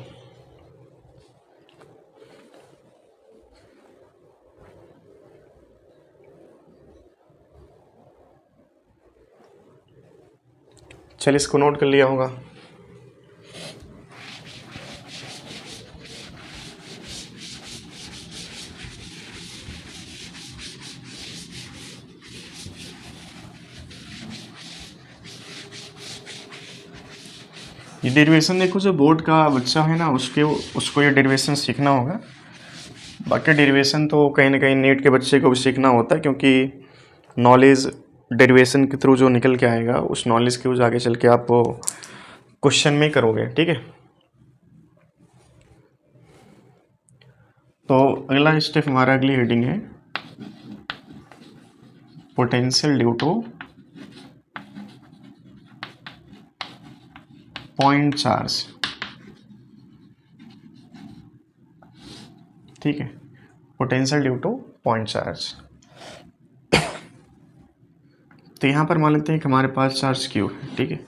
चलिए इसको नोट कर लिया होगा। ये डेरिवेशन देखो, जो बोर्ड का बच्चा है ना उसको ये डेरिवेशन सीखना होगा। बाकी डेरिवेशन तो कहीं ना कहीं नीट के बच्चे को भी सीखना होता है, क्योंकि नॉलेज डेरिवेशन के थ्रू जो निकल के आएगा उस नॉलेज के आगे चल के आप क्वेश्चन में करोगे। ठीक है, तो अगला स्टेप हमारा, अगली हेडिंग है potential due two point charge. ठीक है, potential due two point charge. तो यहाँ पर मान लेते हैं कि हमारे पास चार्ज क्यू है। ठीक है,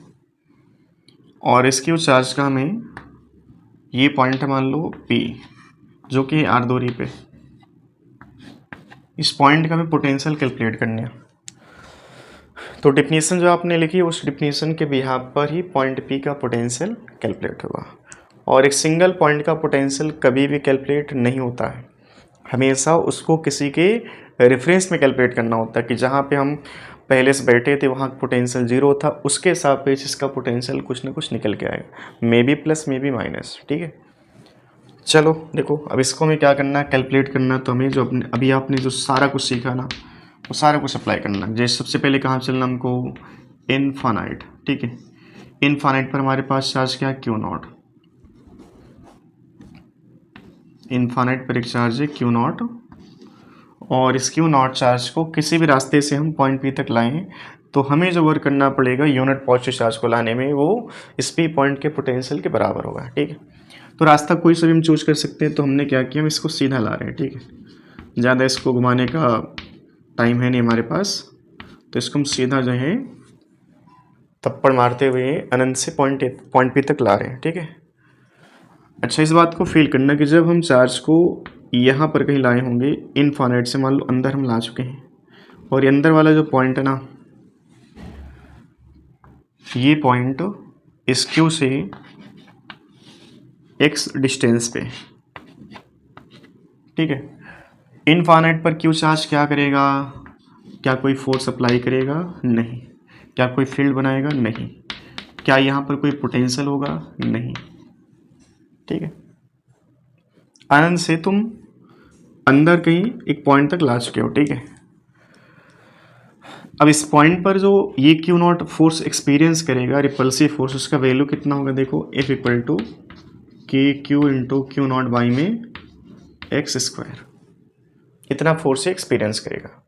और इस क्यू चार्ज का हमें ये पॉइंट है मान लो P, जो कि आर दूरी पे, इस पॉइंट का हमें पोटेंशियल कैलकुलेट करनी है। तो डिफिनीशन जो आपने लिखी उस डिफिनीशन के बिहाफ पर ही पॉइंट P का पोटेंशियल कैलकुलेट होगा। और एक सिंगल पॉइंट का पोटेंशियल कभी भी कैलकुलेट नहीं होता है, हमेशा उसको किसी के रेफरेंस में कैलकुलेट करना होता है कि जहाँ पे हम पहले से बैठे थे वहाँ पोटेंशियल जीरो था, उसके सापेक्ष इसका पोटेंशियल कुछ ना कुछ निकल के आएगा, may be plus may be minus. ठीक है, चलो देखो अब इसको हमें क्या करना है, कैलकुलेट करना है। तो हमें जो अभी आपने जो सारा कुछ सीखा ना वो सारा कुछ अप्लाई करना है। जैसे सबसे पहले कहाँ चलना हमको, इनफाइनाइट। ठीक है, इनफाइनाइट पर हमारे पास चार्ज क्या है, क्यू नॉट। इनफाइनाइट पर एक चार्ज है क्यू नॉट, और इस क्यू नॉट चार्ज को किसी भी रास्ते से हम पॉइंट P तक लाएं तो हमें जो वर्क करना पड़ेगा यूनिट पॉजिटिव चार्ज को लाने में वो इस पी पॉइंट के पोटेंशियल के बराबर होगा, ठीक है। तो रास्ता कोई सा भी हम चूज कर सकते हैं, तो हमने क्या किया, हम इसको सीधा ला रहे हैं, ठीक है। ज़्यादा इसको घुमाने का टाइम है नहीं हमारे पास, तो इसको हम सीधा जो है थप्पड़ मारते हुए अनंत से पॉइंट पी तक ला रहे हैं, ठीक है। अच्छा, इस बात को फील करना कि जब हम चार्ज को यहाँ पर कहीं लाए होंगे इनफाइनाइट से, मान लो अंदर हम ला चुके हैं, और ये अंदर वाला जो पॉइंट है ना, ये पॉइंट इस क्यू से एक्स डिस्टेंस पे, ठीक है। इनफाइनाइट पर क्यू चार्ज क्या करेगा, क्या कोई फोर्स अप्लाई करेगा, नहीं। क्या कोई फील्ड बनाएगा, नहीं। क्या यहाँ पर कोई पोटेंशियल होगा, नहीं, ठीक है। अनंत से तुम अंदर कहीं एक पॉइंट तक ला चुके हो, ठीक है। अब इस पॉइंट पर जो ये क्यू नॉट फोर्स एक्सपीरियंस करेगा, रिपल्सिव फोर्स, उसका वैल्यू कितना होगा, देखो F इक्वल टू के Q into Q not by में एक्स स्क्वायर, इतना फोर्स एक्सपीरियंस करेगा।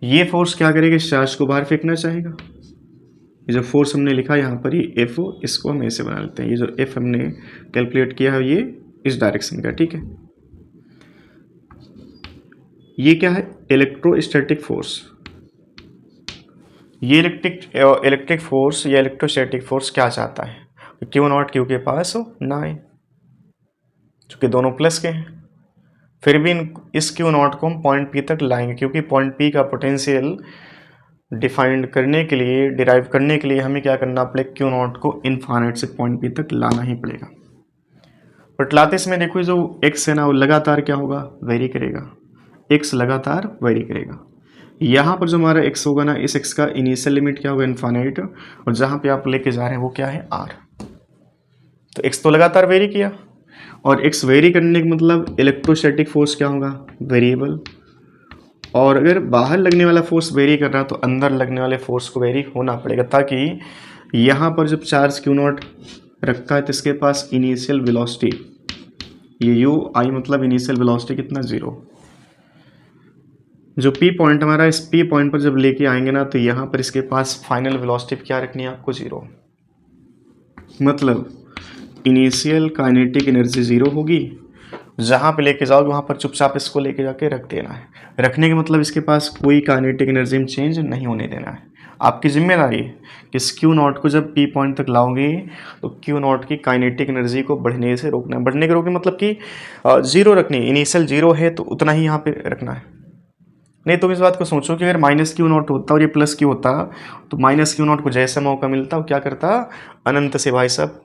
ये फोर्स क्या करेगा, इस चार्ज को बाहर फेंकना चाहेगा। ये जो फोर्स हमने लिखा यहाँ पर, ये F, इसको हम ऐसे बना लेते हैं। ये जो F हमने कैलकुलेट किया है, ये इस डायरेक्शन का, ठीक है। ये क्या है, इलेक्ट्रोस्टैटिक फोर्स। ये इलेक्ट्रिक फोर्स या इलेक्ट्रोस्टैटिक फोर्स क्या चाहता है, क्यू नॉट क्यू के पास ना आए, चूँकि दोनों प्लस के हैं। फिर भी इस क्यू नॉट को हम पॉइंट पी तक लाएंगे, क्योंकि पॉइंट पी का पोटेंशियल डिफाइंड करने के लिए, डिराइव करने के लिए हमें क्या करना पड़ेगा, क्यू नॉट को इनफाइनाइट से पॉइंट पी तक लाना ही पड़ेगा। बट लाते इसमें देखो जो एक्स है ना, वो लगातार क्या होगा, वेरी करेगा। एक्स लगातार वेरी करेगा। यहाँ पर जो हमारा एक्स होगा ना, इस एक्स का इनिशियल लिमिट क्या होगा, इनफाइनाइट, और जहाँ पे आप लेके जा रहे हैं वो क्या है, आर। तो एक्स तो लगातार वेरी किया, और एक्स वेरी करने का मतलब इलेक्ट्रोस्टैटिक फोर्स क्या होगा, वेरिएबल। और अगर बाहर लगने वाला फोर्स वेरी कर रहा है, तो अंदर लगने वाले फोर्स को वेरी होना पड़ेगा, ताकि यहाँ पर जब चार्ज क्यू नॉट रखा है तो इसके पास इनिशियल वेलोसिटी, ये यू आई मतलब इनिशियल वेलोसिटी कितना, 0। जो पी पॉइंट हमारा, इस पी पॉइंट पर जब लेके आएंगे ना, तो यहाँ पर इसके पास फाइनल वेलोसिटी क्या रखनी है आपको, 0। मतलब इनिशियल काइनेटिक एनर्जी 0 होगी। जहाँ पे लेके जाओगे वहाँ पर चुपचाप इसको लेके जाके रख देना है। रखने का मतलब इसके पास कोई काइनेटिक एनर्जी में चेंज नहीं होने देना है। आपकी जिम्मेदारी है कि इस क्यू नॉट को जब पी पॉइंट तक लाओगे तो क्यू नॉट की काइनेटिक एनर्जी को बढ़ने से रोकना है। बढ़ने के रोकने मतलब कि 0 रखनी है। इनिशियल 0 है तो उतना ही यहाँ पे रखना है। नहीं तो इस बात को सोचो कि अगर माइनस क्यू नॉट होता और ये प्लस क्यू होता, तो माइनस क्यू नॉट को जैसा मौका मिलता वो क्या करता, अनंत से भाई साहब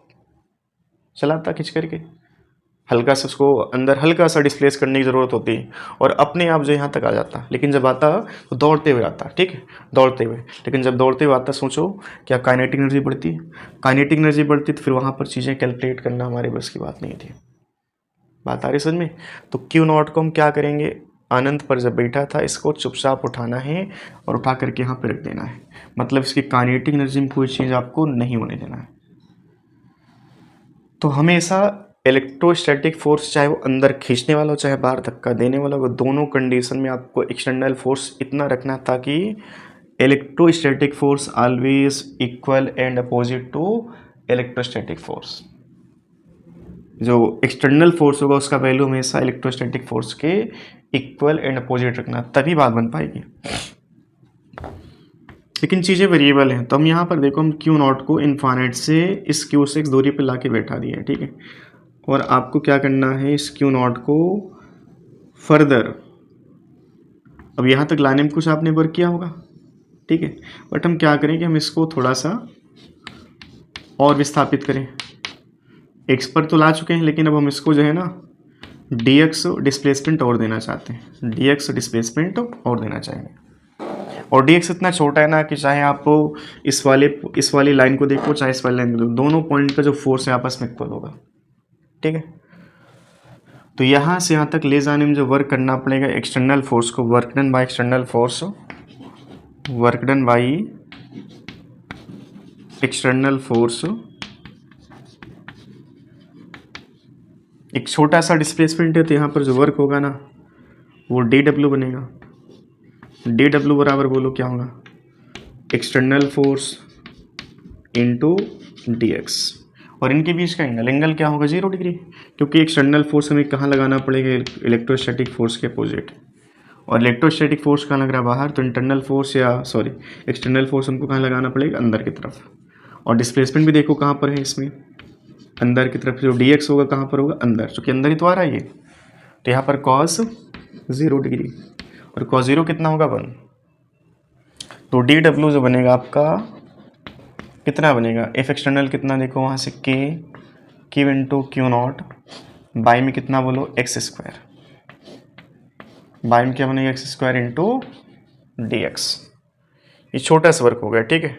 चलाता खिंच करके। हल्का सा उसको अंदर हल्का सा डिस्प्लेस करने की ज़रूरत होती और अपने आप जो यहाँ तक आ जाता। लेकिन जब आता तो दौड़ते हुए आता, ठीक है, दौड़ते हुए। लेकिन जब दौड़ते हुए आता, सोचो क्या काइनेटिक एनर्जी बढ़ती है। काइनेटिक एनर्जी बढ़ती तो फिर वहाँ पर चीज़ें कैलकुलेट करना हमारे बस की बात नहीं थी। बात आ रही समझ में। तो क्यू नॉट को हम क्या करेंगे, अनंत पर जब बैठा था इसको चुपचाप उठाना है और उठा करके यहाँ पर रख देना है। मतलब इसकी काइनेटिक एनर्जी में कोई चेंज आपको नहीं होने देना है। तो हमेशा इलेक्ट्रोस्टैटिक फोर्स, चाहे वो अंदर खींचने वाला हो चाहे बाहर धक्का देने वाला हो, दोनों कंडीशन में आपको एक्सटर्नल फोर्स इतना रखना ताकि electrostatic force always equal and opposite to electrostatic force. जो एक्सटर्नल फोर्स होगा उसका वैल्यू हमेशा इलेक्ट्रोस्टैटिक फोर्स के इक्वल एंड अपोजिट रखना, तभी बात बन पाएगी। लेकिन चीज़ें वेरिएबल हैं, तो हम यहाँ पर देखो, हम क्यू नॉट को इनफाइनाइट से इस क्यू से एक दूरी पर ला के बैठा दिया है, ठीक है। और आपको क्या करना है, इस क्यू नॉट को फर्दर अब यहाँ तक लाने में कुछ आपने वर्क किया होगा, ठीक है। बट हम क्या करें कि हम इसको थोड़ा सा और विस्थापित करें। एक्स पर तो ला चुके हैं, लेकिन अब हम इसको जो है ना dx डिस्प्लेसमेंट और देना चाहते हैं। dx डिस्प्लेसमेंट और देना चाहेंगे। और dx इतना छोटा है ना कि चाहे आप इस वाली लाइन को देखो चाहे इस वाली लाइन को देखो, दोनों पॉइंट का जो फोर्स है आपस में इक्वल होगा, ठीक है। तो यहाँ से यहाँ तक ले जाने में जो वर्क करना पड़ेगा एक्सटर्नल फोर्स को, work done by external force, work done by external force, एक छोटा सा डिस्प्लेसमेंट है तो यहाँ पर जो वर्क होगा ना वो डी डब्ल्यू बनेगा। डी डब्ल्यू बराबर बोलो क्या होगा, external force into D x, और इनके बीच का एंगल क्या होगा 0 डिग्री, क्योंकि एक्सटर्नल फोर्स हमें कहाँ लगाना पड़ेगा, इलेक्ट्रोस्टैटिक फोर्स के अपोजिट, और इलेक्ट्रोस्टैटिक फोर्स कहाँ लग रहा है बाहर, तो इंटरनल फोर्स या सॉरी एक्सटर्नल फोर्स हमको कहाँ लगाना पड़ेगा, अंदर की तरफ। और डिस्प्लेसमेंट भी देखो कहाँ पर है इसमें, अंदर की तरफ। जो डी एक्स होगा कहाँ पर होगा, अंदर, क्योंकि अंदर ही तो आ रहा है ये। तो यहाँ पर कॉस 0 डिग्री, और कॉस 0 कितना होगा 1। तो डी डब्ल्यू जो बनेगा आपका कितना बनेगा, एफ एक्सटर्नल कितना देखो वहाँ से, के Q into Q not, by में कितना बोलो एक्स स्क्वायर, बाई में क्या बनेगा x square into D x. ये छोटा सा वर्क हो गया, ठीक है।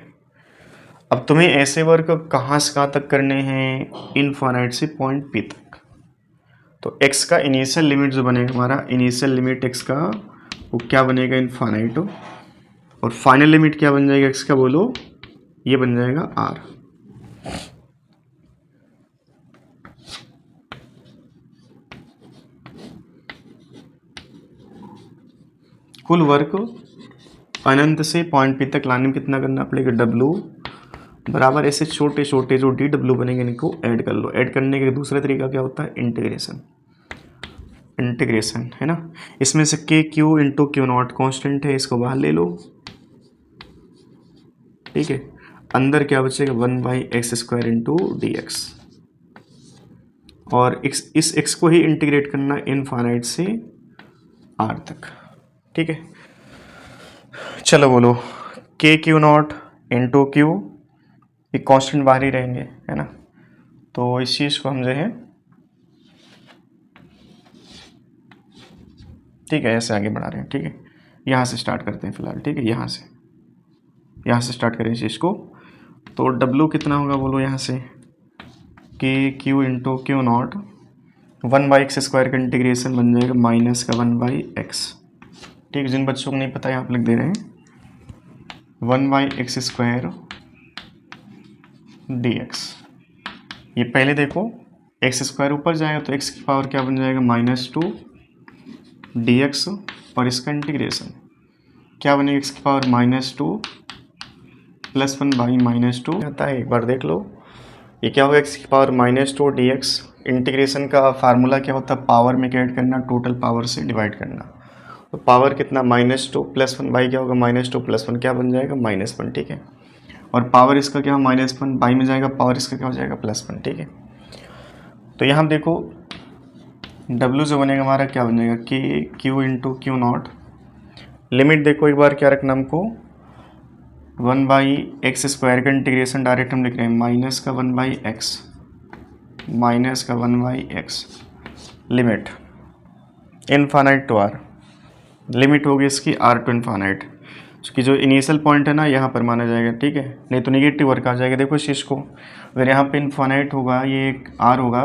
अब तुम्हें ऐसे वर्क कहाँ से कहाँ तक करने हैं, इनफाइनाइट से पॉइंट पी तक। तो x का इनिशियल लिमिट जो बनेगा हमारा, इनिशियल लिमिट x का वो क्या बनेगा, इनफाइनाइट, और फाइनल लिमिट क्या बन जाएगा x का बोलो, ये बन जाएगा r। कुल वर्क अनंत से पॉइंट पी तक लाने में कितना करना पड़ेगा, W बराबर ऐसे छोटे छोटे जो डी डब्ल्यू बनेंगे इनको ऐड कर लो। ऐड करने का दूसरा तरीका क्या होता है, इंटीग्रेशन, इंटीग्रेशन है ना। इसमें से के Q into Q not constant है, इसको बाहर ले लो, ठीक है। अंदर क्या बचेगा 1/x square into D x, और इस x को ही इंटीग्रेट करना इनफाइनाइट से r तक, ठीक है। चलो बोलो के क्यू नॉट इंटू क्यू, ये कांस्टेंट बाहर ही रहेंगे है ना। तो इस चीज़ को हम जो है ठीक है ऐसे आगे बढ़ा रहे हैं, ठीक है। यहाँ से स्टार्ट करते हैं फिलहाल, ठीक है। यहाँ से स्टार्ट करें इस चीज़ को। तो W कितना होगा बोलो यहाँ से, के Q into Q not 1/x square का इंटीग्रेशन बन जाएगा माइनस का 1/x, ठीक है। जिन बच्चों को नहीं पता यहाँ आप लिख दे रहे हैं 1/x स्क्वायर dx। ये पहले देखो x स्क्वायर ऊपर जाएगा तो x की पावर क्या बन जाएगा -2 dx, और इसका इंटीग्रेशन क्या बनेगा, x की पावर -2 + 1/-2 आता है, एक बार देख लो। ये क्या होगा, x की पावर -2 dx। इंटीग्रेशन का फार्मूला क्या होता है, पावर में ऐड करना, टोटल पावर से डिवाइड करना। तो पावर कितना -2 + 1 क्या होगा, -2 + 1 क्या बन जाएगा -1, ठीक है। और पावर इसका क्या -1 बाई में जाएगा, पावर इसका क्या हो जाएगा +1, ठीक है। तो यहाँ देखो W जो बनेगा हमारा क्या बन जाएगा, के Q into Q not, limit देखो एक बार क्या रखना हमको, 1/x स्क्वायर का इंटीग्रेशन डायरेक्ट हम लिख रहे हैं माइनस का 1/x, माइनस का 1/x, limit infinite to r, limit होगी इसकी r टू इनफाइनाइट, क्योंकि जो इनिशियल पॉइंट है ना यहाँ पर माना जाएगा, ठीक है। नहीं तो नेगेटिव वर्क आ जाएगा। देखो इस चीज़ को, अगर यहाँ पे इनफाइनाइट होगा, ये एक r होगा,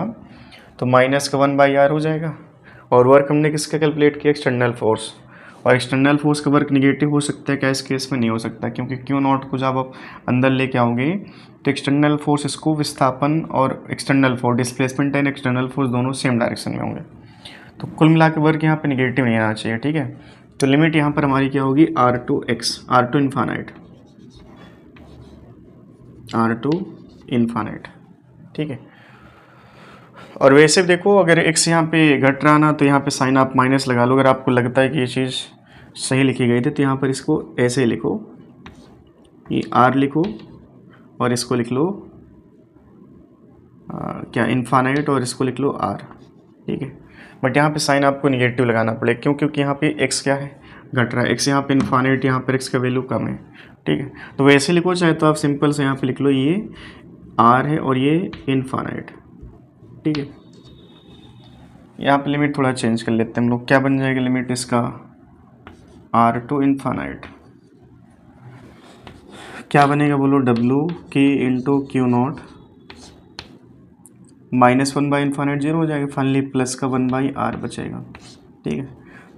तो माइनस का 1/r हो जाएगा। और वर्क हमने किसका कैलकुलेट किया, एक्सटर्नल फोर्स, और एक्सटर्नल फोर्स का वर्क निगेटिव हो सकता है क्या, इस केस में नहीं हो सकता, क्योंकि क्यू नॉट को जब आप अंदर लेके आओगे तो एक्सटर्नल फोर्स इसको विस्थापन, और external force displacement and external force दोनों सेम डायरेक्शन में होंगे। तो कुल मिला के वर्क यहाँ पे निगेटिव नहीं आना चाहिए, ठीक है। तो लिमिट यहाँ पर हमारी क्या होगी, r to infinite, r to infinite, ठीक है। और वैसे भी देखो अगर x यहाँ पे घट रहा ना, तो यहाँ पे साइन आप माइनस लगा लो। अगर आपको लगता है कि ये चीज़ सही लिखी गई थी तो यहाँ पर इसको ऐसे लिखो, ये r लिखो, और इसको लिख लो क्या इनफाइनाइट, और इसको लिख लो r, ठीक है। बट यहाँ पे साइन आपको निगेटिव लगाना पड़ेगा, क्यों, क्योंकि यहाँ पे x क्या है, घट रहा है, x यहाँ पे इनफाइनाइट, यहाँ पर x का वैल्यू कम है, ठीक है। तो वैसे लिखो, चाहे तो आप सिंपल से यहाँ पे लिख लो, ये r है और ये इनफाइनाइट, ठीक है। यहाँ पे लिमिट थोड़ा चेंज कर लेते हैं हम लोग, क्या बन जाएगा लिमिट इसका, r टू इनफाइनाइट, क्या बनेगा बोलो, W के इंटू क्यू नॉट, -1/इनफाइनाइट 0 हो जाएगा, फाइनली प्लस का 1/r बचेगा, ठीक है।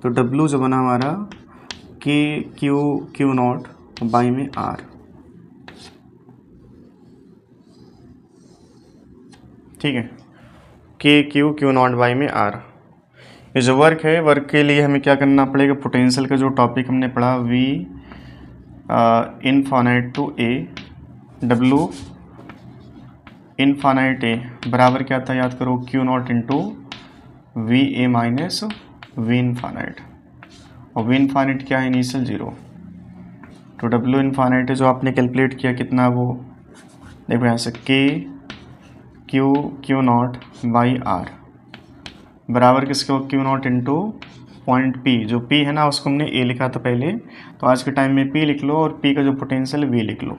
तो W जो बना हमारा के क्यू नॉट बाई में r, ठीक है, के क्यू नॉट बाई में r। ये जो वर्क है, वर्क के लिए हमें क्या करना पड़ेगा, पोटेंशियल का जो टॉपिक हमने पढ़ा V infinite to A, W infinite A बराबर क्या था याद करो, q not into V A minus V infinite, और वी इनफाइनाइट क्या है, इनिशियल 0। तो डब्लू इनफाइनाइट जो आपने कैलकुलेट किया कितना, वो देखो यहाँ से के क्यू नॉट बाई आर बराबर किसके हो, Q not into point P, जो पी है ना उसको हमने ए लिखा था पहले, तो आज के टाइम में पी लिख लो, और पी का जो पोटेंशियल वी लिख लो।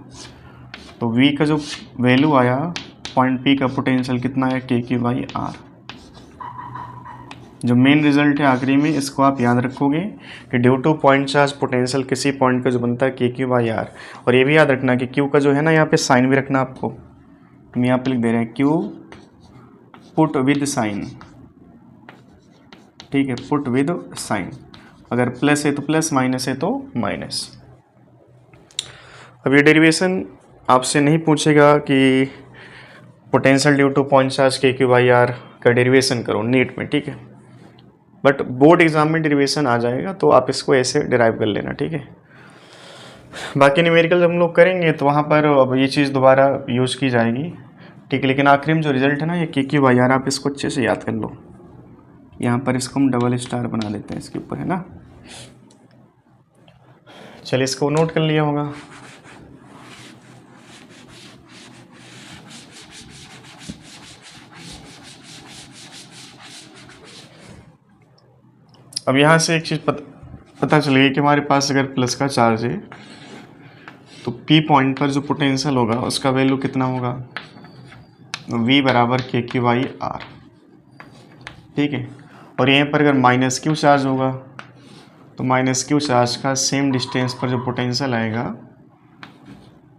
तो वी का जो वैल्यू आया पॉइंट पी का पोटेंशियल कितना है, के क्यू बाई आर। जो मेन रिजल्ट है आखिरी में, इसको आप याद रखोगे कि due two point charge potential किसी पॉइंट का जो बनता है के क्यू बाई आर। और ये भी याद रखना कि क्यू का जो है ना यहाँ पे साइन भी रखना आपको, हम यहाँ पे लिख दे रहे हैं क्यू पुट विद साइन, ठीक है, पुट विद साइन, अगर प्लस है तो प्लस, माइनस है तो माइनस। अब ये डेरिवेशन आपसे नहीं पूछेगा कि potential due two point charge के क्यू बाई आर का डेरिवेशन करो नीट में, ठीक है, बट बोर्ड एग्जाम में डेरिवेशन आ जाएगा तो आप इसको ऐसे डिराइव कर लेना, ठीक है। बाकी न्यूमेरिकल जब हम लोग करेंगे तो वहाँ पर अब ये चीज़ दोबारा यूज़ की जाएगी, ठीक है, लेकिन आखिरी में जो रिजल्ट है ना ये के क्यू बाई आर, आप इसको अच्छे से याद कर लो। यहाँ पर इसको हम डबल स्टार बना देते हैं इसके ऊपर, है ना। चलिए इसको नोट कर लिया होगा। अब यहाँ से एक चीज़ पता चलेगी कि हमारे पास अगर प्लस का चार्ज है तो पी पॉइंट पर जो पोटेंशियल होगा उसका वैल्यू कितना होगा, v बराबर के क्यू बाई आर, ठीक है। और यहाँ पर अगर माइनस क्यू चार्ज होगा तो माइनस क्यू चार्ज का सेम डिस्टेंस पर जो पोटेंशियल आएगा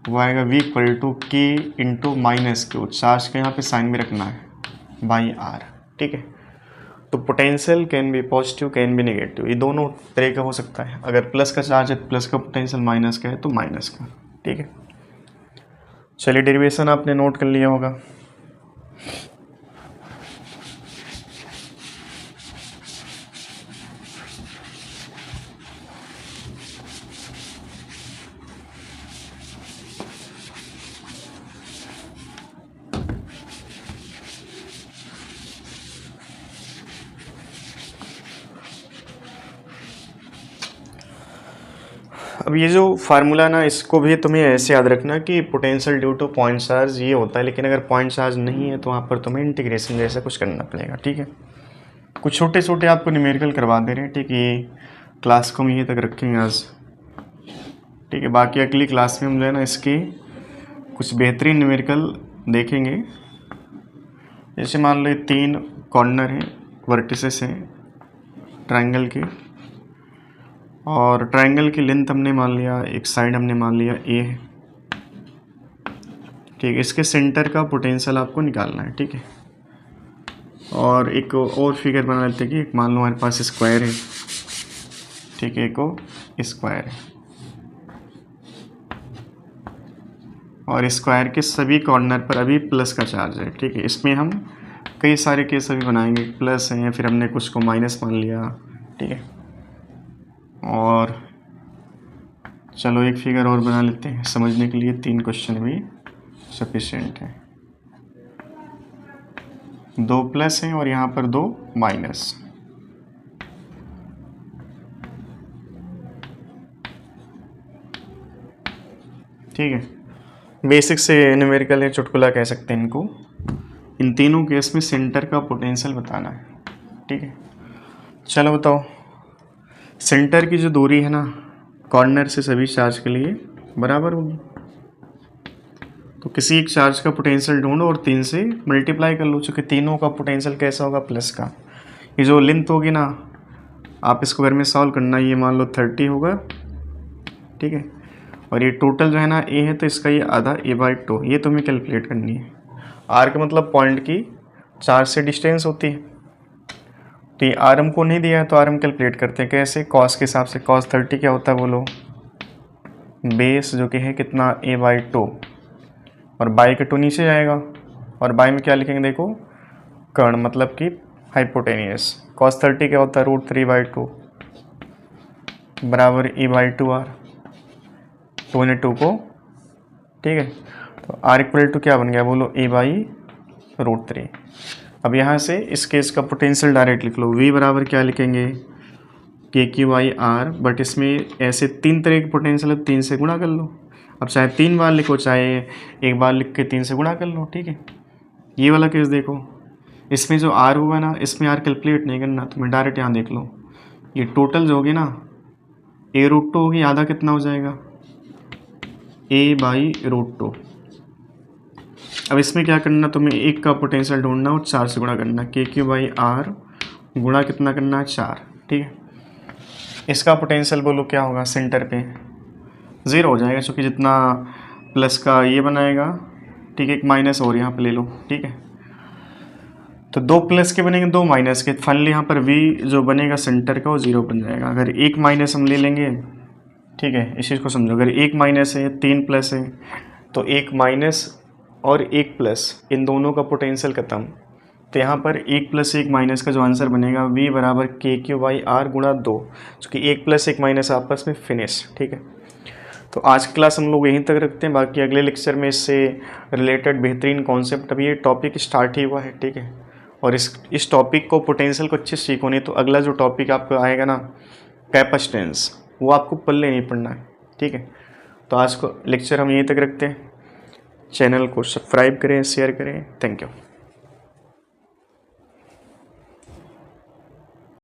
वो आएगा v इक्वल टू के इंटू माइनस क्यू, चार्ज का यहाँ पे साइन में रखना है, बाई आर, ठीक है। तो potential can be positive can be negative, ये दोनों तरह का हो सकता है। अगर प्लस का चार्ज है तो प्लस का पोटेंशियल, माइनस का है तो माइनस का, ठीक है। चलिए डेरिवेशन आपने नोट कर लिया होगा। अब ये जो फार्मूला ना, इसको भी तुम्हें ऐसे याद रखना कि potential due two point charge ये होता है, लेकिन अगर पॉइंट चार्ज नहीं है तो वहाँ पर तुम्हें इंटीग्रेशन जैसा कुछ करना पड़ेगा, ठीक है। कुछ छोटे छोटे आपको न्यूमेरिकल करवा दे रहे हैं, ठीक है, ये क्लास को हम यहीं तक रखेंगे आज, ठीक है। बाकी अगली क्लास में हम जो है ना इसकी कुछ बेहतरीन न्यूमेरिकल देखेंगे। जैसे मान लो 3 कॉर्नर हैं, वर्टिसेस हैं ट्रायंगल के, और ट्रायंगल की लेंथ हमने मान लिया, एक साइड हमने मान लिया ए है, ठीक है। इसके सेंटर का पोटेंशियल आपको निकालना है, ठीक है। और एक और फिगर बना लेते हैं कि मान लो हमारे पास स्क्वायर है, ठीक है, एक स्क्वायर है, और स्क्वायर के सभी कॉर्नर पर अभी प्लस का चार्ज है, ठीक है। इसमें हम कई सारे केस अभी बनाएंगे, प्लस हैं, फिर हमने कुछ को माइनस मान लिया, ठीक है। और चलो एक फिगर और बना लेते हैं समझने के लिए, 3 क्वेश्चन भी सफिशिएंट है। 2 प्लस हैं और यहाँ पर 2 माइनस, ठीक है। बेसिक से न्यूमेरिकल है, चुटकुला कह सकते हैं इनको। इन तीनों केस में सेंटर का पोटेंशियल बताना है, ठीक है। चलो बताओ, सेंटर की जो दूरी है ना कॉर्नर से सभी चार्ज के लिए बराबर होगी, तो किसी एक चार्ज का पोटेंशियल ढूंढो और 3 से मल्टीप्लाई कर लो, चूँकि तीनों का पोटेंशियल कैसा होगा, प्लस का। ये जो लेंथ होगी ना, आप इसको घर में सॉल्व करना, ये मान लो 30 होगा, ठीक है। और ये टोटल जो है ना ए है, तो इसका ये आधा a/2, ये तुम्हें कैलकुलेट करनी है। आर का मतलब पॉइंट की चार्ज से डिस्टेंस होती है, तो ये आर हमको नहीं दिया है तो आर हम कैलकुलेट करते हैं कैसे, कॉस के हिसाब से। कॉस 30 क्या होता है बोलो, बेस जो कि है कितना a/2, और बाई के 2 नीचे जाएगा, और बाई में क्या लिखेंगे देखो, कर्ण मतलब कि हाइपोटेनियस। कॉस 30 क्या होता है, √3/2 बराबर e/2r, 2 ने 2 को, ठीक है। तो r इक्वल टू क्या बन गया बोलो, a/√3। अब यहाँ से इस केस का पोटेंशियल डायरेक्ट लिख लो, v बराबर क्या लिखेंगे, KQ/R, बट इसमें ऐसे 3 तरह के पोटेंशियल है, 3 से गुणा कर लो। अब चाहे 3 बार लिखो, चाहे एक बार लिख के 3 से गुणा कर लो, ठीक है। ये वाला केस देखो, इसमें जो R हुआ ना, इसमें R कैलकुलेट नहीं करना, तुम्हें डायरेक्ट यहाँ देख लो, ये टोटल जो होगी ना a√2 होगी, आधा कितना हो जाएगा, a/√2। अब इसमें क्या करना, तुम्हें एक का पोटेंशियल ढूंढना और 4 से गुणा करना, KQ/R गुणा कितना करना है, 4, ठीक है। इसका पोटेंशियल बोलो क्या होगा, सेंटर पे 0 हो जाएगा, क्योंकि जितना प्लस का ये बनाएगा, ठीक है, एक माइनस और यहाँ पे ले लो, ठीक है। तो 2 प्लस के बनेंगे, 2 माइनस के, फाइनली यहाँ पर v जो बनेगा सेंटर का वो 0 बन जाएगा। अगर एक माइनस हम ले लेंगे, ठीक है, इस चीज़ को समझो, अगर एक माइनस है 3 प्लस है, तो एक माइनस और एक प्लस इन दोनों का पोटेंशियल खत्म। तो यहाँ पर 1 प्लस 1 माइनस का जो आंसर बनेगा v बराबर KQ/R गुणा 2, क्योंकि 1 प्लस 1 माइनस आपस में फिनिश, ठीक है। तो आज की क्लास हम लोग यहीं तक रखते हैं, बाकी अगले लेक्चर में इससे रिलेटेड बेहतरीन कॉन्सेप्ट, अभी ये टॉपिक स्टार्ट ही हुआ है, ठीक है। और इस टॉपिक को, पोटेंशियल को अच्छे से सीखो, नहीं तो अगला जो टॉपिक आपको आएगा ना, कैपेसिटेंस, वो आपको पल्ले नहीं पड़ना है, ठीक है। तो आज को लेक्चर हम यहीं तक रखते हैं। चैनल को सब्सक्राइब करें, शेयर करें। Thank you.